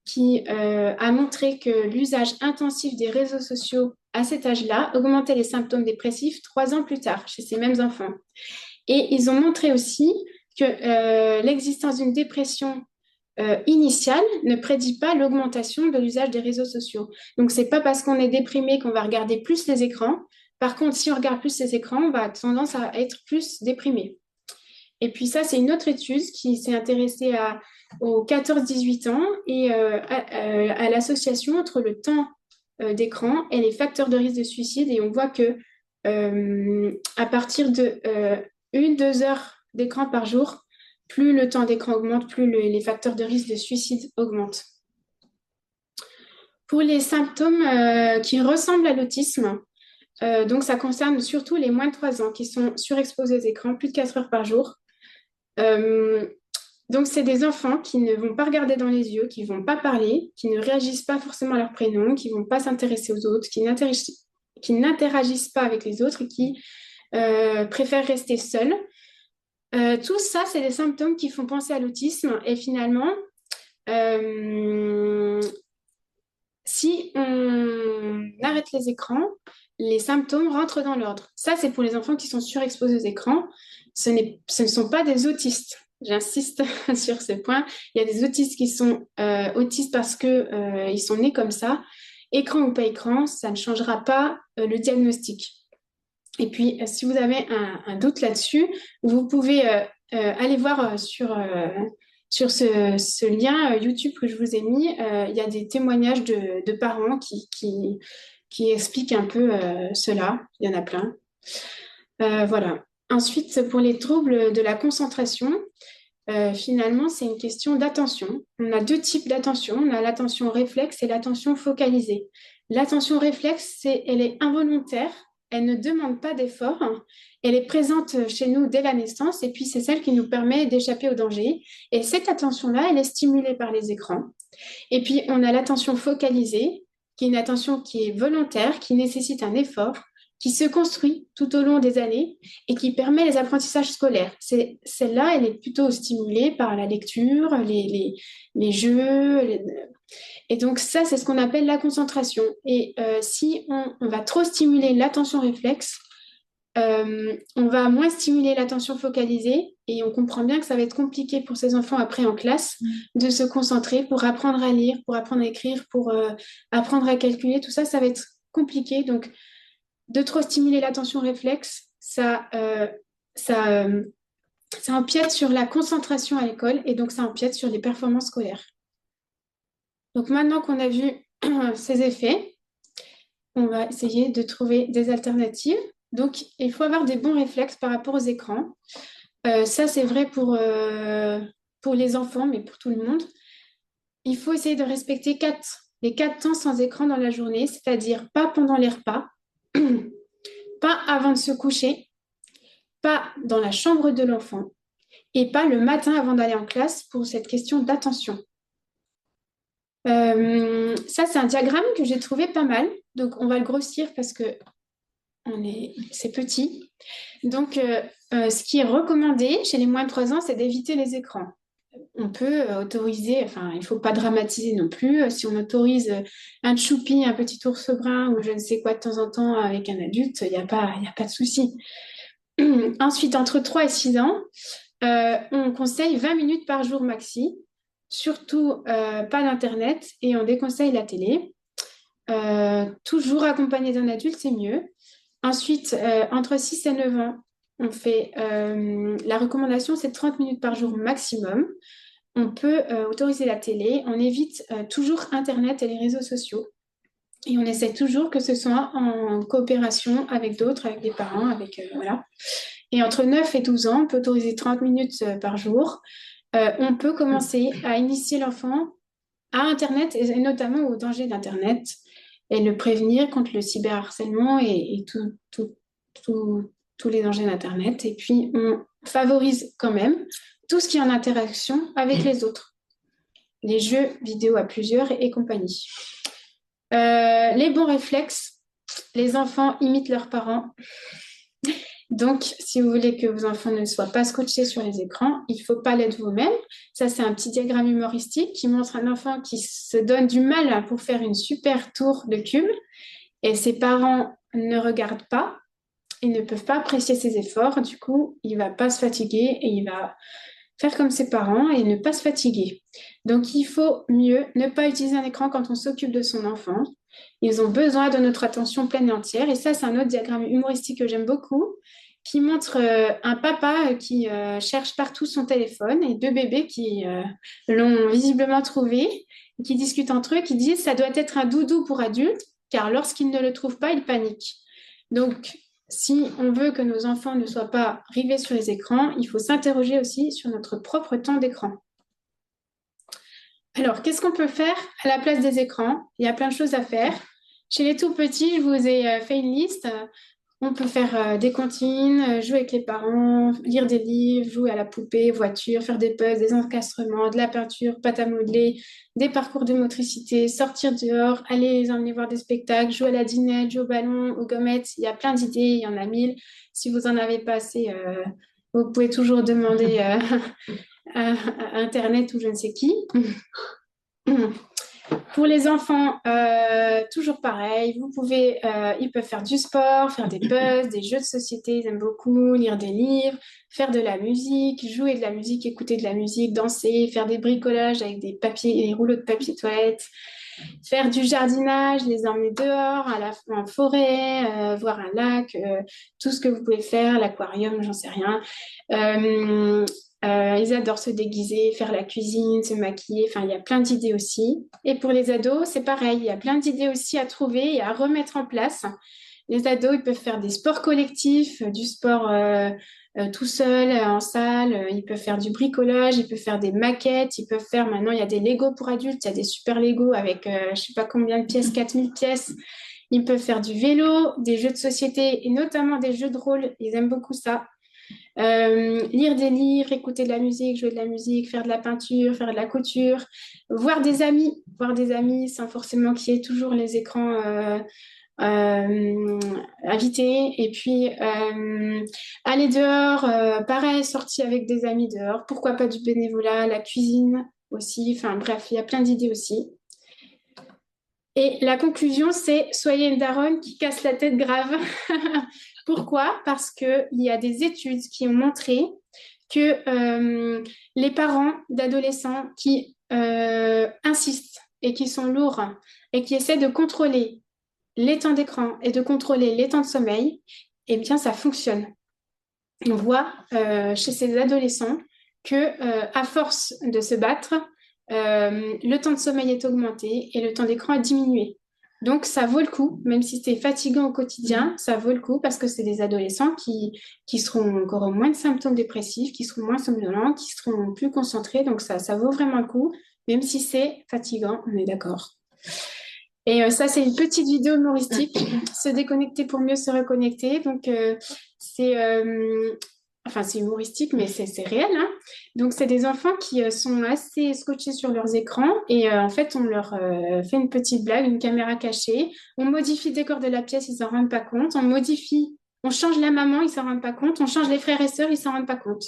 qui a montré que l'usage intensif des réseaux sociaux à cet âge-là augmentait les symptômes dépressifs 3 ans plus tard chez ces mêmes enfants. Et ils ont montré aussi que l'existence d'une dépression initiale ne prédit pas l'augmentation de l'usage des réseaux sociaux. Donc, ce n'est pas parce qu'on est déprimé qu'on va regarder plus les écrans. Par contre, si on regarde plus les écrans, on va avoir tendance à être plus déprimé. Et puis ça, c'est une autre étude qui s'est intéressée aux 14-18 ans et à l'association entre le temps d'écran et les facteurs de risque de suicide. Et on voit que à partir de 1-2 heures d'écran par jour, plus le temps d'écran augmente, plus les facteurs de risque de suicide augmentent. Pour les symptômes qui ressemblent à l'autisme, Donc, ça concerne surtout les moins de 3 ans qui sont surexposés aux écrans plus de 4 heures par jour. Euh, donc, c'est des enfants qui ne vont pas regarder dans les yeux, qui ne vont pas parler, qui ne réagissent pas forcément à leur prénom, qui ne vont pas s'intéresser aux autres, qui n'interagissent pas avec les autres et qui préfèrent rester seuls. Tout ça, c'est des symptômes qui font penser à l'autisme. Et finalement, si on arrête les écrans, les symptômes rentrent dans l'ordre. Ça, c'est pour les enfants qui sont surexposés aux écrans. Ce ne sont pas des autistes. J'insiste sur ce point. Il y a des autistes qui sont autistes parce que ils sont nés comme ça. Écran ou pas écran, ça ne changera pas le diagnostic. Et puis, si vous avez un doute là-dessus, vous pouvez aller voir sur ce lien YouTube que je vous ai mis. Il y a des témoignages de parents qui expliquent un peu cela. Il y en a plein. Voilà. Ensuite, pour les troubles de la concentration, finalement, c'est une question d'attention. On a 2 types d'attention. On a l'attention réflexe et l'attention focalisée. L'attention réflexe, elle est involontaire. Elle ne demande pas d'effort. Elle est présente chez nous dès la naissance et puis c'est celle qui nous permet d'échapper au danger. Et cette attention-là, elle est stimulée par les écrans. Et puis, on a l'attention focalisée, qui est une attention qui est volontaire, qui nécessite un effort, qui se construit tout au long des années et qui permet les apprentissages scolaires. Celle-là, elle est plutôt stimulée par la lecture, les jeux. Et donc ça, c'est ce qu'on appelle la concentration. Et si on va trop stimuler l'attention réflexe, on va moins stimuler l'attention focalisée et on comprend bien que ça va être compliqué pour ces enfants après en classe de se concentrer pour apprendre à lire, pour apprendre à écrire, pour apprendre à calculer. Tout ça, ça va être compliqué. Donc, de trop stimuler l'attention réflexe, ça empiète sur la concentration à l'école et donc ça empiète sur les performances scolaires. Donc maintenant qu'on a vu ces effets, on va essayer de trouver des alternatives. Donc il faut avoir des bons réflexes par rapport aux écrans. Ça c'est vrai pour les enfants, mais pour tout le monde. Il faut essayer de respecter les 4 temps sans écran dans la journée, c'est-à-dire pas pendant les repas, pas avant de se coucher, pas dans la chambre de l'enfant et pas le matin avant d'aller en classe pour cette question d'attention. Ça, c'est un diagramme que j'ai trouvé pas mal. Donc, on va le grossir parce que c'est petit. Donc, ce qui est recommandé chez les moins de 3 ans, c'est d'éviter les écrans. On peut autoriser, enfin, il ne faut pas dramatiser non plus. Si on autorise un choupi, un petit ours brun ou je ne sais quoi de temps en temps avec un adulte, il n'y a pas de souci. Ensuite, entre 3 et 6 ans, on conseille 20 minutes par jour maxi, surtout pas d'Internet et on déconseille la télé. Toujours accompagné d'un adulte, c'est mieux. Ensuite, entre 6 et 9 ans, on fait la recommandation, c'est 30 minutes par jour maximum. On peut autoriser la télé, on évite toujours Internet et les réseaux sociaux. Et on essaie toujours que ce soit en coopération avec d'autres, avec des parents, voilà. Et entre 9 et 12 ans, on peut autoriser 30 minutes par jour. On peut commencer à initier l'enfant à Internet et notamment au danger d'Internet et le prévenir contre le cyberharcèlement et tous les dangers d'Internet. Et puis, on favorise quand même tout ce qui est en interaction avec les autres. Les jeux vidéo à plusieurs et compagnie. Les bons réflexes, les enfants imitent leurs parents. Donc, si vous voulez que vos enfants ne soient pas scotchés sur les écrans, il ne faut pas l'être vous-même. Ça, c'est un petit diagramme humoristique qui montre un enfant qui se donne du mal pour faire une super tour de cube et ses parents ne regardent pas et ne peuvent pas apprécier ses efforts. Du coup, il ne va pas se fatiguer et il va faire comme ses parents et ne pas se fatiguer. Donc, il faut mieux ne pas utiliser un écran quand on s'occupe de son enfant. Ils ont besoin de notre attention pleine et entière. Et ça, c'est un autre diagramme humoristique que j'aime beaucoup, qui montre un papa qui cherche partout son téléphone et 2 bébés qui l'ont visiblement trouvé, qui discutent entre eux, qui disent « ça doit être un doudou pour adultes, car lorsqu'ils ne le trouvent pas, ils paniquent ». Donc, si on veut que nos enfants ne soient pas rivés sur les écrans, il faut s'interroger aussi sur notre propre temps d'écran. Alors, qu'est-ce qu'on peut faire à la place des écrans? Il y a plein de choses à faire. Chez les tout petits, je vous ai fait une liste. On peut faire des comptines, jouer avec les parents, lire des livres, jouer à la poupée, voiture, faire des puzzles, des encastrements, de la peinture, pâte à modeler, des parcours de motricité, sortir dehors, aller les emmener voir des spectacles, jouer à la dinette, jouer au ballon, aux gommettes. Il y a plein d'idées, il y en a 1000. Si vous en avez pas assez, vous pouvez toujours demander à Internet ou je ne sais qui. Pour les enfants, toujours pareil, ils peuvent faire du sport, faire des puzzles, des jeux de société, ils aiment beaucoup, lire des livres, faire de la musique, jouer de la musique, écouter de la musique, danser, faire des bricolages avec des rouleaux de papier toilette, faire du jardinage, les emmener dehors, en forêt, voir un lac, tout ce que vous pouvez faire, l'aquarium, j'en sais rien. Ils adorent se déguiser, faire la cuisine, se maquiller. Enfin, il y a plein d'idées aussi. Et pour les ados, c'est pareil. Il y a plein d'idées aussi à trouver et à remettre en place. Les ados, ils peuvent faire des sports collectifs, du sport tout seul, en salle. Ils peuvent faire du bricolage, ils peuvent faire des maquettes. Ils peuvent faire, maintenant, il y a des Lego pour adultes. Il y a des super Lego avec je ne sais pas combien de pièces, 4000 pièces. Ils peuvent faire du vélo, des jeux de société et notamment des jeux de rôle. Ils aiment beaucoup ça. Lire des livres, écouter de la musique, jouer de la musique, faire de la peinture, faire de la couture, voir des amis sans forcément qu'il y ait toujours les écrans invités. Et puis, aller dehors, pareil, sortir avec des amis dehors. Pourquoi pas du bénévolat, la cuisine aussi. Enfin, bref, il y a plein d'idées aussi. Et la conclusion, c'est soyez une daronne qui casse la tête grave. Pourquoi? Parce qu'il y a des études qui ont montré que les parents d'adolescents qui insistent et qui sont lourds et qui essaient de contrôler les temps d'écran et de contrôler les temps de sommeil, eh bien, ça fonctionne. On voit chez ces adolescents que à force de se battre, le temps de sommeil est augmenté et le temps d'écran a diminué. Donc, ça vaut le coup, même si c'est fatigant au quotidien, ça vaut le coup parce que c'est des adolescents qui seront encore moins de symptômes dépressifs, qui seront moins somnolents, qui seront plus concentrés. Donc, ça vaut vraiment le coup, même si c'est fatigant, on est d'accord. Et ça, c'est une petite vidéo humoristique, se déconnecter pour mieux se reconnecter. Donc, c'est humoristique, mais c'est réel, hein. Donc, c'est des enfants qui sont assez scotchés sur leurs écrans et en fait, on leur fait une petite blague, une caméra cachée. On modifie le décor de la pièce, ils s'en rendent pas compte. On change la maman, ils s'en rendent pas compte. On change les frères et sœurs, ils s'en rendent pas compte.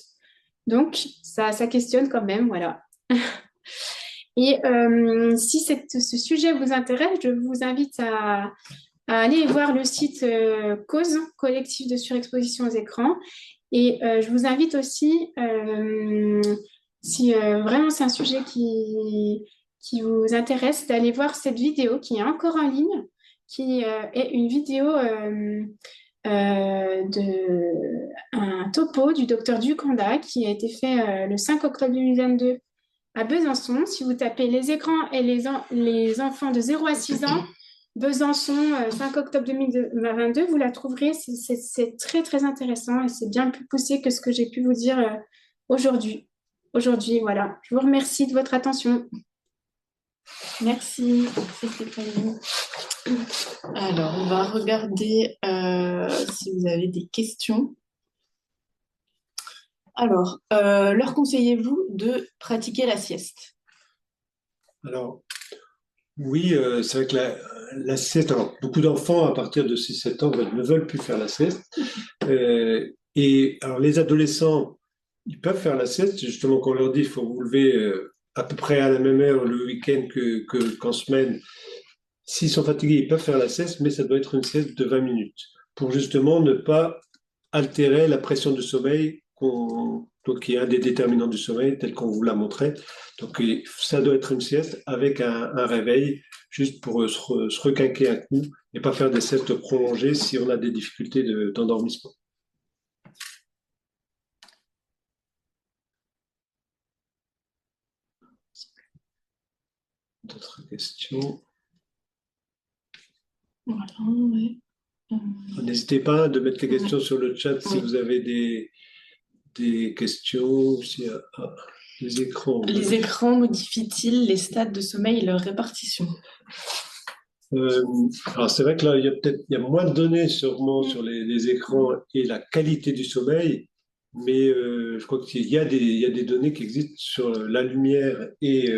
Donc, ça questionne quand même, voilà. Et si ce sujet vous intéresse, je vous invite à aller voir le site Cause, collectif de surexposition aux écrans. Et je vous invite aussi, si vraiment c'est un sujet qui vous intéresse, d'aller voir cette vidéo qui est encore en ligne, qui est une vidéo d'un topo du docteur Ducanda qui a été fait le 5 octobre 2022 à Besançon. Si vous tapez les écrans et les enfants de 0 à 6 ans, Besançon, 5 octobre 2022, vous la trouverez. C'est très, très intéressant et c'est bien plus poussé que ce que j'ai pu vous dire aujourd'hui. Aujourd'hui, voilà. Je vous remercie de votre attention. Merci, Stéphanie. Alors, on va regarder si vous avez des questions. Alors, leur conseillez-vous de pratiquer la sieste? Alors, oui, c'est vrai que la sieste, alors beaucoup d'enfants à partir de 6-7 ans ne veulent plus faire la sieste. Et alors les adolescents, ils peuvent faire la sieste, justement qu'on leur dit il faut vous lever à peu près à la même heure le week-end qu'en semaine. S'ils sont fatigués, ils peuvent faire la sieste, mais ça doit être une sieste de 20 minutes pour justement ne pas altérer la pression du sommeil donc, qui est un des déterminants du sommeil, tel qu'on vous l'a montré. Donc, ça doit être une sieste avec un réveil, juste pour se requinquer un coup et pas faire des siestes prolongées si on a des difficultés d'endormissement. D'autres questions? Voilà, ouais. N'hésitez pas à mettre les questions sur le chat si vous avez des questions. Les écrans. Les écrans modifient-ils les stades de sommeil et leur répartition? Euh, alors c'est vrai que là, il y a moins de données sûrement sur les écrans et la qualité du sommeil, mais je crois il y a des données qui existent sur la lumière et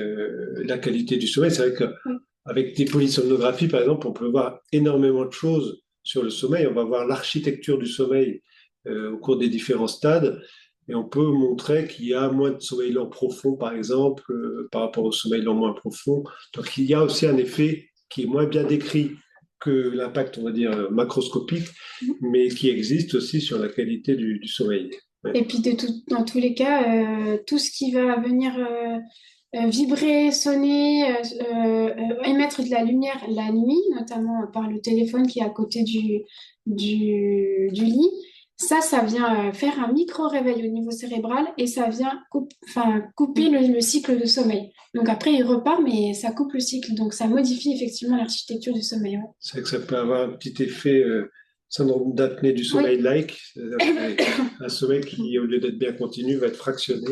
la qualité du sommeil. C'est vrai Oui. qu'avec des polysomnographies, par exemple, on peut voir énormément de choses sur le sommeil. On va voir l'architecture du sommeil au cours des différents stades. Et on peut montrer qu'il y a moins de sommeil lent profond, par exemple, par rapport au sommeil lent moins profond. Donc il y a aussi un effet qui est moins bien décrit que l'impact, on va dire, macroscopique, mais qui existe aussi sur la qualité du sommeil. Ouais. Et puis dans tous les cas, tout ce qui va venir vibrer, sonner, émettre de la lumière la nuit, notamment par le téléphone qui est à côté du lit, ça vient faire un micro-réveil au niveau cérébral et ça vient couper le cycle de sommeil. Donc après, il repart, mais ça coupe le cycle. Donc ça modifie effectivement l'architecture du sommeil. Ouais. C'est vrai que ça peut avoir un petit effet syndrome d'apnée du Oui, sommeil-like, c'est-à-dire que un sommeil qui, au lieu d'être bien continu, va être fractionné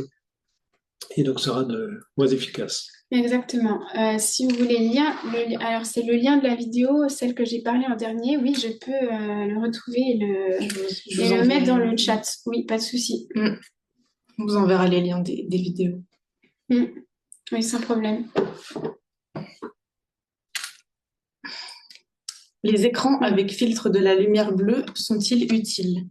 et donc sera moins efficace. exactement. Si vous voulez alors c'est le lien de la vidéo, celle que j'ai parlé en dernier. Oui, je peux le retrouver Je et vous le mettre dans enverrai, le chat. Oui, pas de souci. on vous enverra les liens des vidéos. Mm. Oui, sans problème. Les écrans avec filtre de la lumière bleue sont-ils utiles?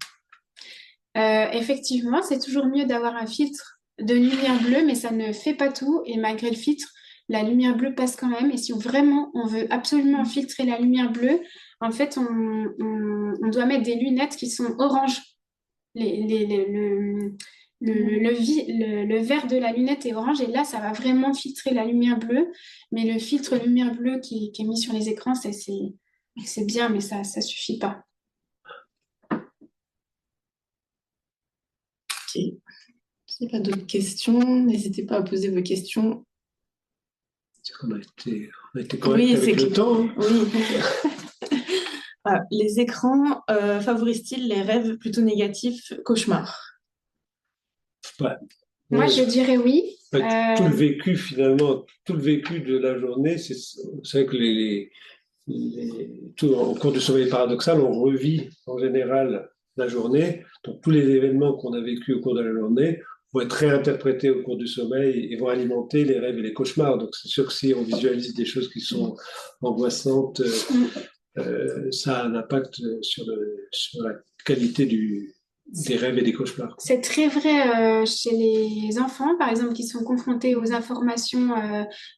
Effectivement, c'est toujours mieux d'avoir un filtre de lumière bleue, mais ça ne fait pas tout. Et malgré le filtre, la lumière bleue passe quand même. Et si vraiment on veut absolument filtrer la lumière bleue, en fait, on doit mettre des lunettes qui sont orange. Le vert de la lunette est orange et là, ça va vraiment filtrer la lumière bleue. Mais le filtre lumière bleue qui est mis sur les écrans, c'est bien, mais ça ne suffit pas. Ok. S'il n'y a pas d'autres questions, n'hésitez pas à poser vos questions. On a été correct Oui, avec le temps. Hein. Oui. Ah, les écrans favorisent-ils les rêves plutôt négatifs, cauchemars? Ouais. Moi, Ouais. je dirais oui. En fait, tout le vécu, finalement, tout le vécu de la journée, c'est vrai que tout, au cours du sommeil paradoxal, on revit en général la journée. Donc, tous les événements qu'on a vécus au cours de la journée vont être réinterprétés au cours du sommeil et vont alimenter les rêves et les cauchemars. Donc, c'est sûr que si on visualise des choses qui sont angoissantes, ça a un impact sur la qualité des rêves et des cauchemars. C'est très vrai chez les enfants, par exemple, qui sont confrontés aux informations,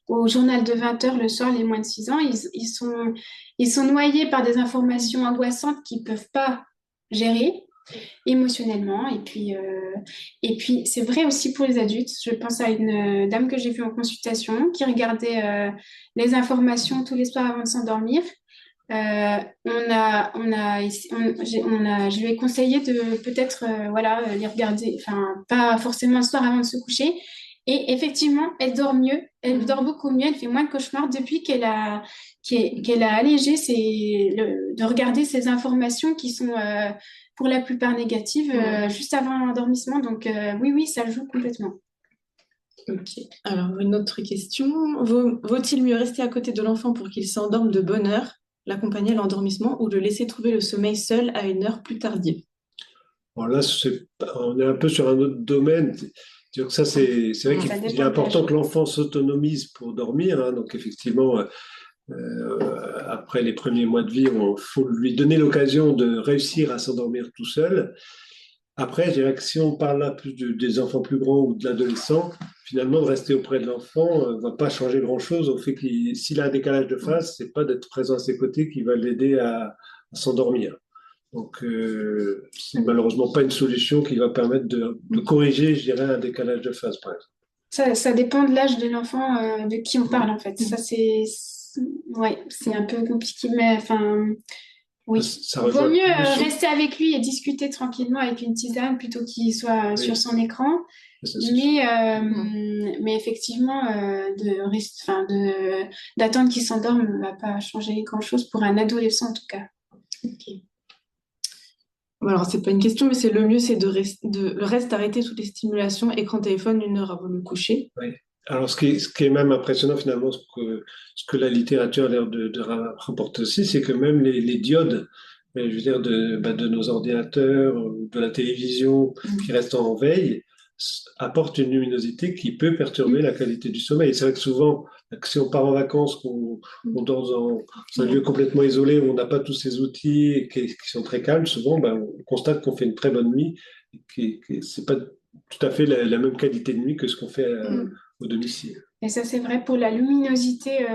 au journal de 20 heures le soir, les moins de 6 ans. Ils sont noyés par des informations angoissantes qu'ils ne peuvent pas gérer émotionnellement. Et puis c'est vrai aussi pour les adultes. Je pense à une dame que j'ai vue en consultation qui regardait les informations tous les soirs avant de s'endormir. Je lui ai conseillé de peut-être voilà, les regarder, enfin, pas forcément le soir avant de se coucher. Et effectivement, elle dort mieux, elle dort beaucoup mieux, elle fait moins de cauchemars depuis qu'elle a allégé de regarder ces informations qui sont pour la plupart négatives juste avant l'endormissement. Donc oui, oui, ça joue complètement. Ok. Alors, une autre question. Vaut-il mieux rester à côté de l'enfant pour qu'il s'endorme de bonne heure, l'accompagner à l'endormissement ou le laisser trouver le sommeil seul à une heure plus tardive? Bon, là, on est un peu sur un autre domaine. C'est-à-dire que ça, c'est vrai Ça qu'il est dépend de important l'âge. que l'enfant s'autonomise pour dormir. Hein. Donc, effectivement, après les premiers mois de vie, il faut lui donner l'occasion de réussir à s'endormir tout seul. Après, je dirais que si on parle là plus des enfants plus grands ou de l'adolescent, finalement, de rester auprès de l'enfant ne va pas changer grand-chose au fait qu'il, s'il a un décalage de phase, c'est pas d'être présent à ses côtés qui va l'aider à s'endormir. Donc, c'est malheureusement pas une solution qui va permettre de corriger, je dirais, un décalage de phase, par exemple. Ça dépend de l'âge de l'enfant de qui on parle en fait. Ça ouais, c'est un peu compliqué, mais enfin oui. Ça Vaut rejoint mieux plus sur... rester avec lui et discuter tranquillement avec une tisane plutôt qu'il soit sur Oui, son écran. ça, c'est sûr. Mais effectivement, d'attendre qu'il s'endorme ne va pas changer grand-chose pour un adolescent en tout cas. Ok. Bon, alors, c'est pas une question, mais c'est le mieux, c'est le reste d'arrêter toutes les stimulations, écran, téléphone, une heure avant le coucher. Oui. Alors, ce qui est même impressionnant finalement, ce que la littérature a l'air de rapporter aussi, c'est que même les diodes, je veux dire, de nos ordinateurs, ou de la télévision qui restent en veille, apportent une luminosité qui peut perturber la qualité du sommeil. Et c'est vrai que souvent, si on part en vacances, qu'on dort dans un lieu complètement isolé, où on n'a pas tous ces outils et qui sont très calmes, souvent, on constate qu'on fait une très bonne nuit, et que c'est pas tout à fait la même qualité de nuit que ce qu'on fait Mm. au domicile. Et ça, c'est vrai pour la luminosité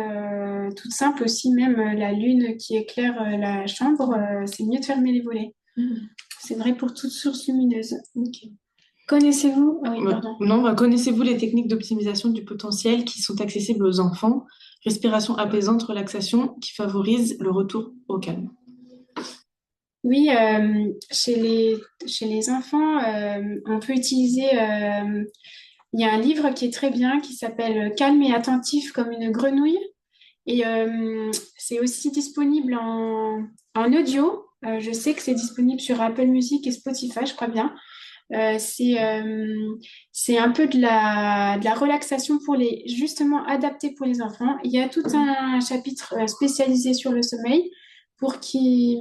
toute simple aussi, même la lune qui éclaire la chambre, c'est mieux de fermer les volets. C'est vrai pour toute source lumineuse. Ok. Connaissez-vous? Ah oui, pardon. Non, connaissez-vous les techniques d'optimisation du potentiel qui sont accessibles aux enfants? Respiration apaisante, relaxation qui favorise le retour au calme. Oui, chez les enfants, on peut utiliser. Il y a un livre qui est très bien qui s'appelle Calme et attentif comme une grenouille. Et c'est aussi disponible en audio. Je sais que c'est disponible sur Apple Music et Spotify, je crois bien. Euh, c'est c'est un peu de la relaxation pour justement adapté pour les enfants. Il y a tout un chapitre spécialisé sur le sommeil pour qu'ils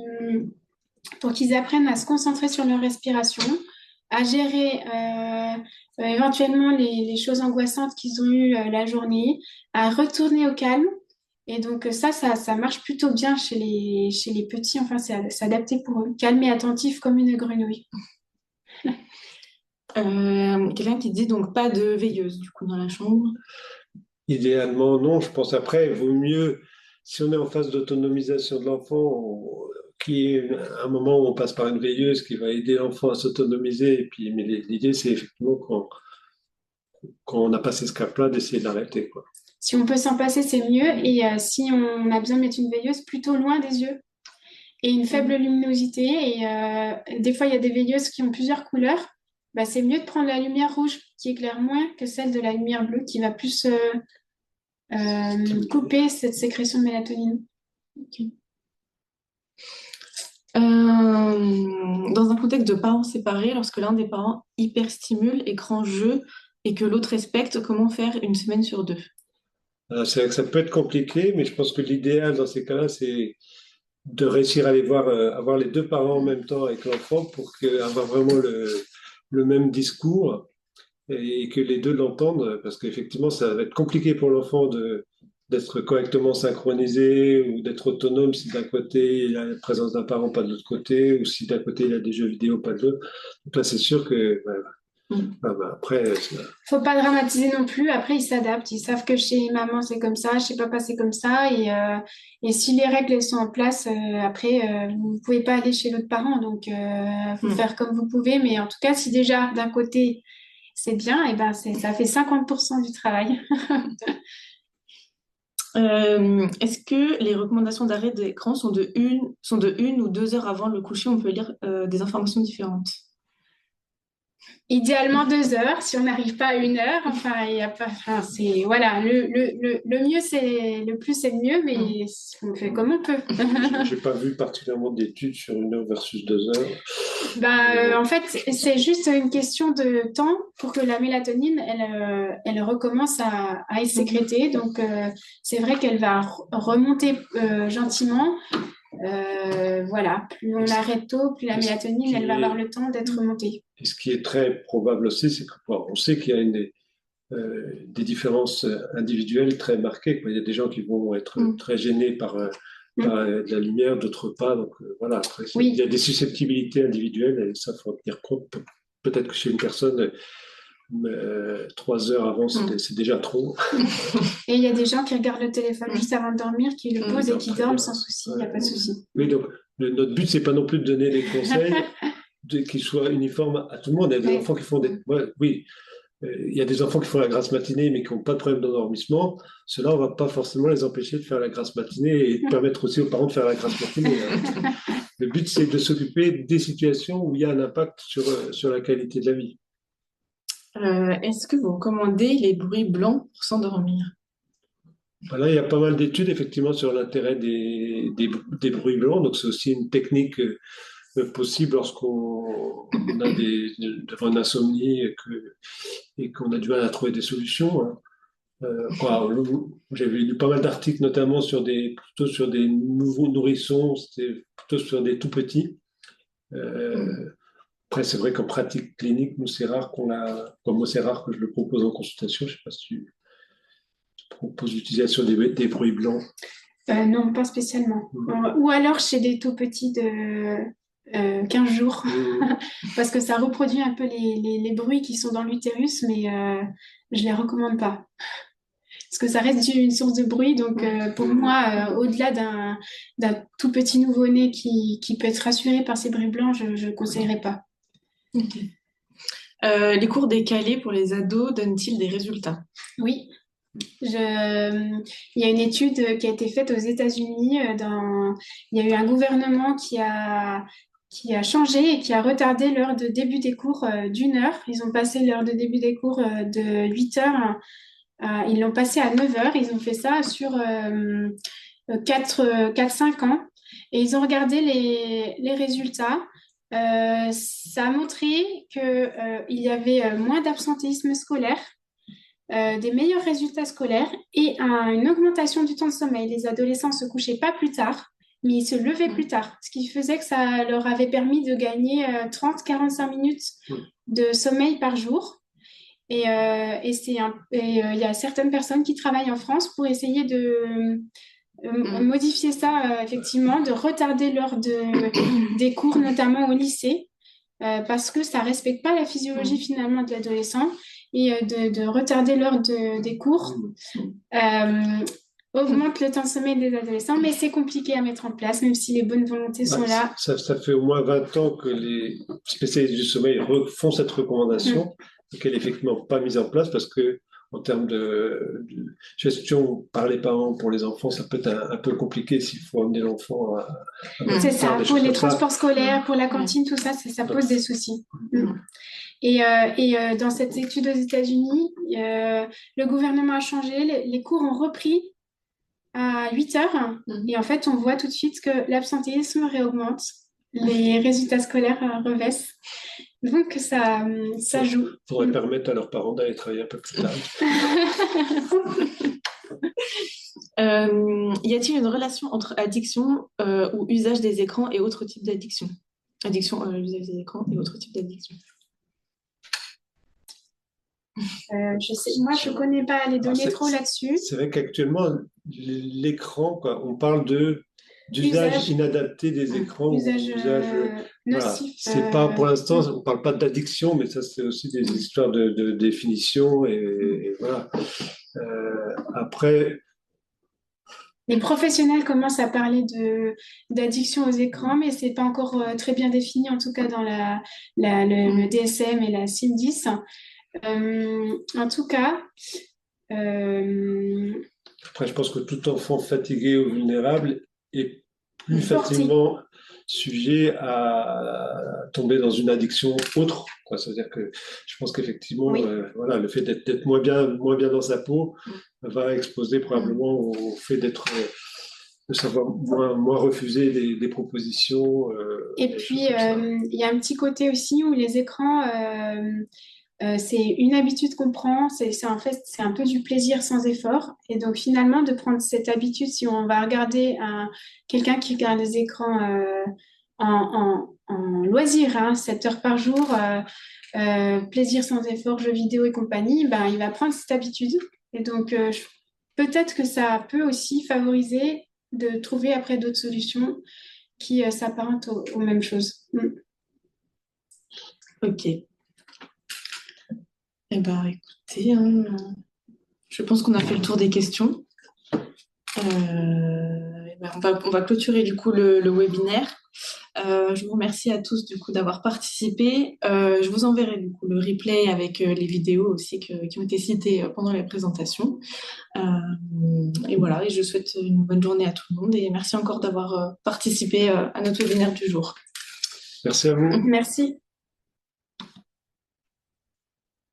pour qu'ils apprennent à se concentrer sur leur respiration, à gérer éventuellement les choses angoissantes qu'ils ont eues la journée, à retourner au calme. Et donc ça marche plutôt bien chez les petits. Enfin, c'est adapté pour eux. Calme et attentif comme une grenouille. Quelqu'un qui dit donc pas de veilleuse du coup dans la chambre. Idéalement, non. Je pense après, il vaut mieux, si on est en phase d'autonomisation de l'enfant, qui est un moment où on passe par une veilleuse qui va aider l'enfant à s'autonomiser. Et puis, mais l'idée, c'est effectivement quand on n'a pas ces cap-là, d'essayer de l'arrêter, quoi. Si on peut s'en passer, c'est mieux. Et si on a besoin de mettre une veilleuse, plutôt loin des yeux et une faible luminosité. Et des fois, il y a des veilleuses qui ont plusieurs couleurs. Bah, c'est mieux de prendre la lumière rouge qui éclaire moins que celle de la lumière bleue qui va plus couper cette sécrétion de mélatonine. Ok. Dans un contexte de parents séparés, lorsque l'un des parents hyperstimule, écran jeu, et que l'autre respecte, comment faire une semaine sur deux? C'est vrai que ça peut être compliqué, mais je pense que l'idéal dans ces cas-là, c'est de réussir à les voir, avoir les deux parents en même temps avec l'enfant pour avoir vraiment le même discours et que les deux l'entendent, parce qu'effectivement, ça va être compliqué pour l'enfant d'être correctement synchronisé ou d'être autonome si d'un côté il a la présence d'un parent, pas de l'autre côté, ou si d'un côté il a des jeux vidéo, pas de l'autre. Donc là, c'est sûr que après, Faut pas dramatiser non plus. Après, ils s'adaptent. Ils savent que chez maman, c'est comme ça, chez papa, c'est comme ça. Et si les règles elles sont en place, après, vous pouvez pas aller chez l'autre parent. Donc, faut faire comme vous pouvez. Mais en tout cas, si déjà d'un côté, c'est bien, et ben, ça fait 50% du travail. Est-ce que les recommandations d'arrêt d'écran sont de 1 ou 2 heures avant le coucher? On peut lire des informations différentes. Idéalement 2 heures, si on n'arrive pas à 1 heure, enfin, il y a pas, enfin, c'est, voilà, le mieux, c'est, le plus, c'est le mieux, mais on fait comme on peut. j'ai pas vu particulièrement d'études sur 1 heure versus 2 heures. En fait, c'est juste une question de temps pour que la mélatonine, elle recommence à être sécrétée. Donc, c'est vrai qu'elle va remonter gentiment. Voilà, plus on arrête tôt, plus la mélatonine, elle va avoir le temps d'être remontée. Et ce qui est très probable aussi, c'est qu'on sait qu'il y a des différences individuelles très marquées, quoi. Il y a des gens qui vont être très gênés par de la lumière, d'autres pas. Donc voilà, après, Oui. il y a des susceptibilités individuelles et ça, il faut en tenir compte. Peut-être que chez une personne, 3 heures avant, c'est déjà trop. Et il y a des gens qui regardent le téléphone juste avant de dormir, qui le posent et qui dorment sans souci, il n'y a pas de souci. Oui, donc notre but, c'est pas non plus de donner des conseils qui soient uniformes à tout le monde. Il y a des enfants qui font des... Ouais, oui, il y a des enfants qui font la grasse matinée mais qui n'ont pas de problème d'endormissement. Ceux-là, on ne va pas forcément les empêcher de faire la grasse matinée et de permettre aussi aux parents de faire la grasse matinée. Le but, c'est de s'occuper des situations où il y a un impact sur la qualité de la vie. Est-ce que vous recommandez les bruits blancs pour s'endormir? Voilà, il y a pas mal d'études effectivement sur l'intérêt des bruits blancs. Donc, c'est aussi une technique possible lorsqu'on devant une insomnie et qu'on a du mal à trouver des solutions, hein. J'avais lu pas mal d'articles, notamment plutôt sur des nouveaux nourrissons, c'était plutôt sur des tout petits. Après, c'est vrai qu'en pratique clinique, nous, c'est rare moi, c'est rare que je le propose en consultation. Je sais pas si tu proposes l'utilisation des bruits blancs. Non, pas spécialement. Ou alors chez des tout petits de 15 jours, parce que ça reproduit un peu les bruits qui sont dans l'utérus, mais je les recommande pas. Parce que ça reste une source de bruit, donc pour moi, au-delà d'un tout petit nouveau-né qui peut être rassuré par ces bruits blancs, je ne conseillerais pas. Okay. Les cours décalés pour les ados donnent-ils des résultats? Oui. Il y a une étude qui a été faite aux États-Unis. Il y a eu un gouvernement qui a changé et qui a retardé l'heure de début des cours d'une heure. Ils ont passé l'heure de début des cours de 8 heures. Ils l'ont passé à 9 heures. Ils ont fait ça sur 4-5 ans. Et ils ont regardé les résultats. Ça a montré qu'il y avait moins d'absentéisme scolaire, des meilleurs résultats scolaires et une augmentation du temps de sommeil. Les adolescents se couchaient pas plus tard, mais ils se levaient plus tard, ce qui faisait que ça leur avait permis de gagner 30-45 minutes de sommeil par jour. Et il y a certaines personnes qui travaillent en France pour essayer de modifier ça, effectivement, de retarder l'heure des cours, notamment au lycée, parce que ça ne respecte pas la physiologie finalement de l'adolescent, et de retarder l'heure des cours augmente le temps de sommeil des adolescents, mais c'est compliqué à mettre en place, même si les bonnes volontés sont là. Ça fait au moins 20 ans que les spécialistes du sommeil font cette recommandation, qu'elle n'est effectivement pas mise en place parce que en termes de gestion par les parents pour les enfants, ça peut être un peu compliqué s'il faut amener l'enfant à c'est ça, pour les transports scolaires, pour la cantine, tout ça, ça pose des soucis. Et dans cette étude aux États-Unis, le gouvernement a changé, les cours ont repris à 8 heures, et en fait, on voit tout de suite que l'absentéisme réaugmente, les résultats scolaires rebaissent. Donc, ça joue. Il faudrait permettre à leurs parents d'aller travailler un peu plus tard. Y a-t-il une relation entre addiction ou usage des écrans et autres types d'addiction? Addiction à l'usage des écrans et autres types d'addiction. Moi, je ne connais pas les données trop là-dessus. C'est vrai qu'actuellement, l'écran, on parle d'usage inadapté des écrans. Usage nocif. C'est pas, pour l'instant, on ne parle pas d'addiction, mais ça, c'est aussi des histoires de définition. Et voilà. Après. Les professionnels commencent à parler d'addiction aux écrans, mais ce n'est pas encore très bien défini, en tout cas dans le DSM et la CIM-10. En tout cas. Après, je pense que tout enfant fatigué ou vulnérable est plus facilement sujet à tomber dans une addiction autre. C'est-à-dire que je pense qu'effectivement, voilà, le fait d'être moins bien dans sa peau va exposer probablement au fait de savoir moins refuser des propositions. Et puis, il y a un petit côté aussi où les écrans, c'est une habitude qu'on prend, en fait, c'est un peu du plaisir sans effort. Et donc, finalement, de prendre cette habitude, si on va regarder quelqu'un qui regarde les écrans en loisir, 7 heures par jour, plaisir sans effort, jeux vidéo et compagnie, il va prendre cette habitude. Et donc, peut-être que ça peut aussi favoriser de trouver après d'autres solutions qui s'apparentent aux mêmes choses. Ok. Eh bien, écoutez, je pense qu'on a fait le tour des questions. On va clôturer du coup le webinaire. Je vous remercie à tous du coup d'avoir participé. Je vous enverrai du coup le replay avec les vidéos aussi qui ont été citées pendant la présentation. Et voilà, et je souhaite une bonne journée à tout le monde et merci encore d'avoir participé à notre webinaire du jour. Merci à vous. Merci.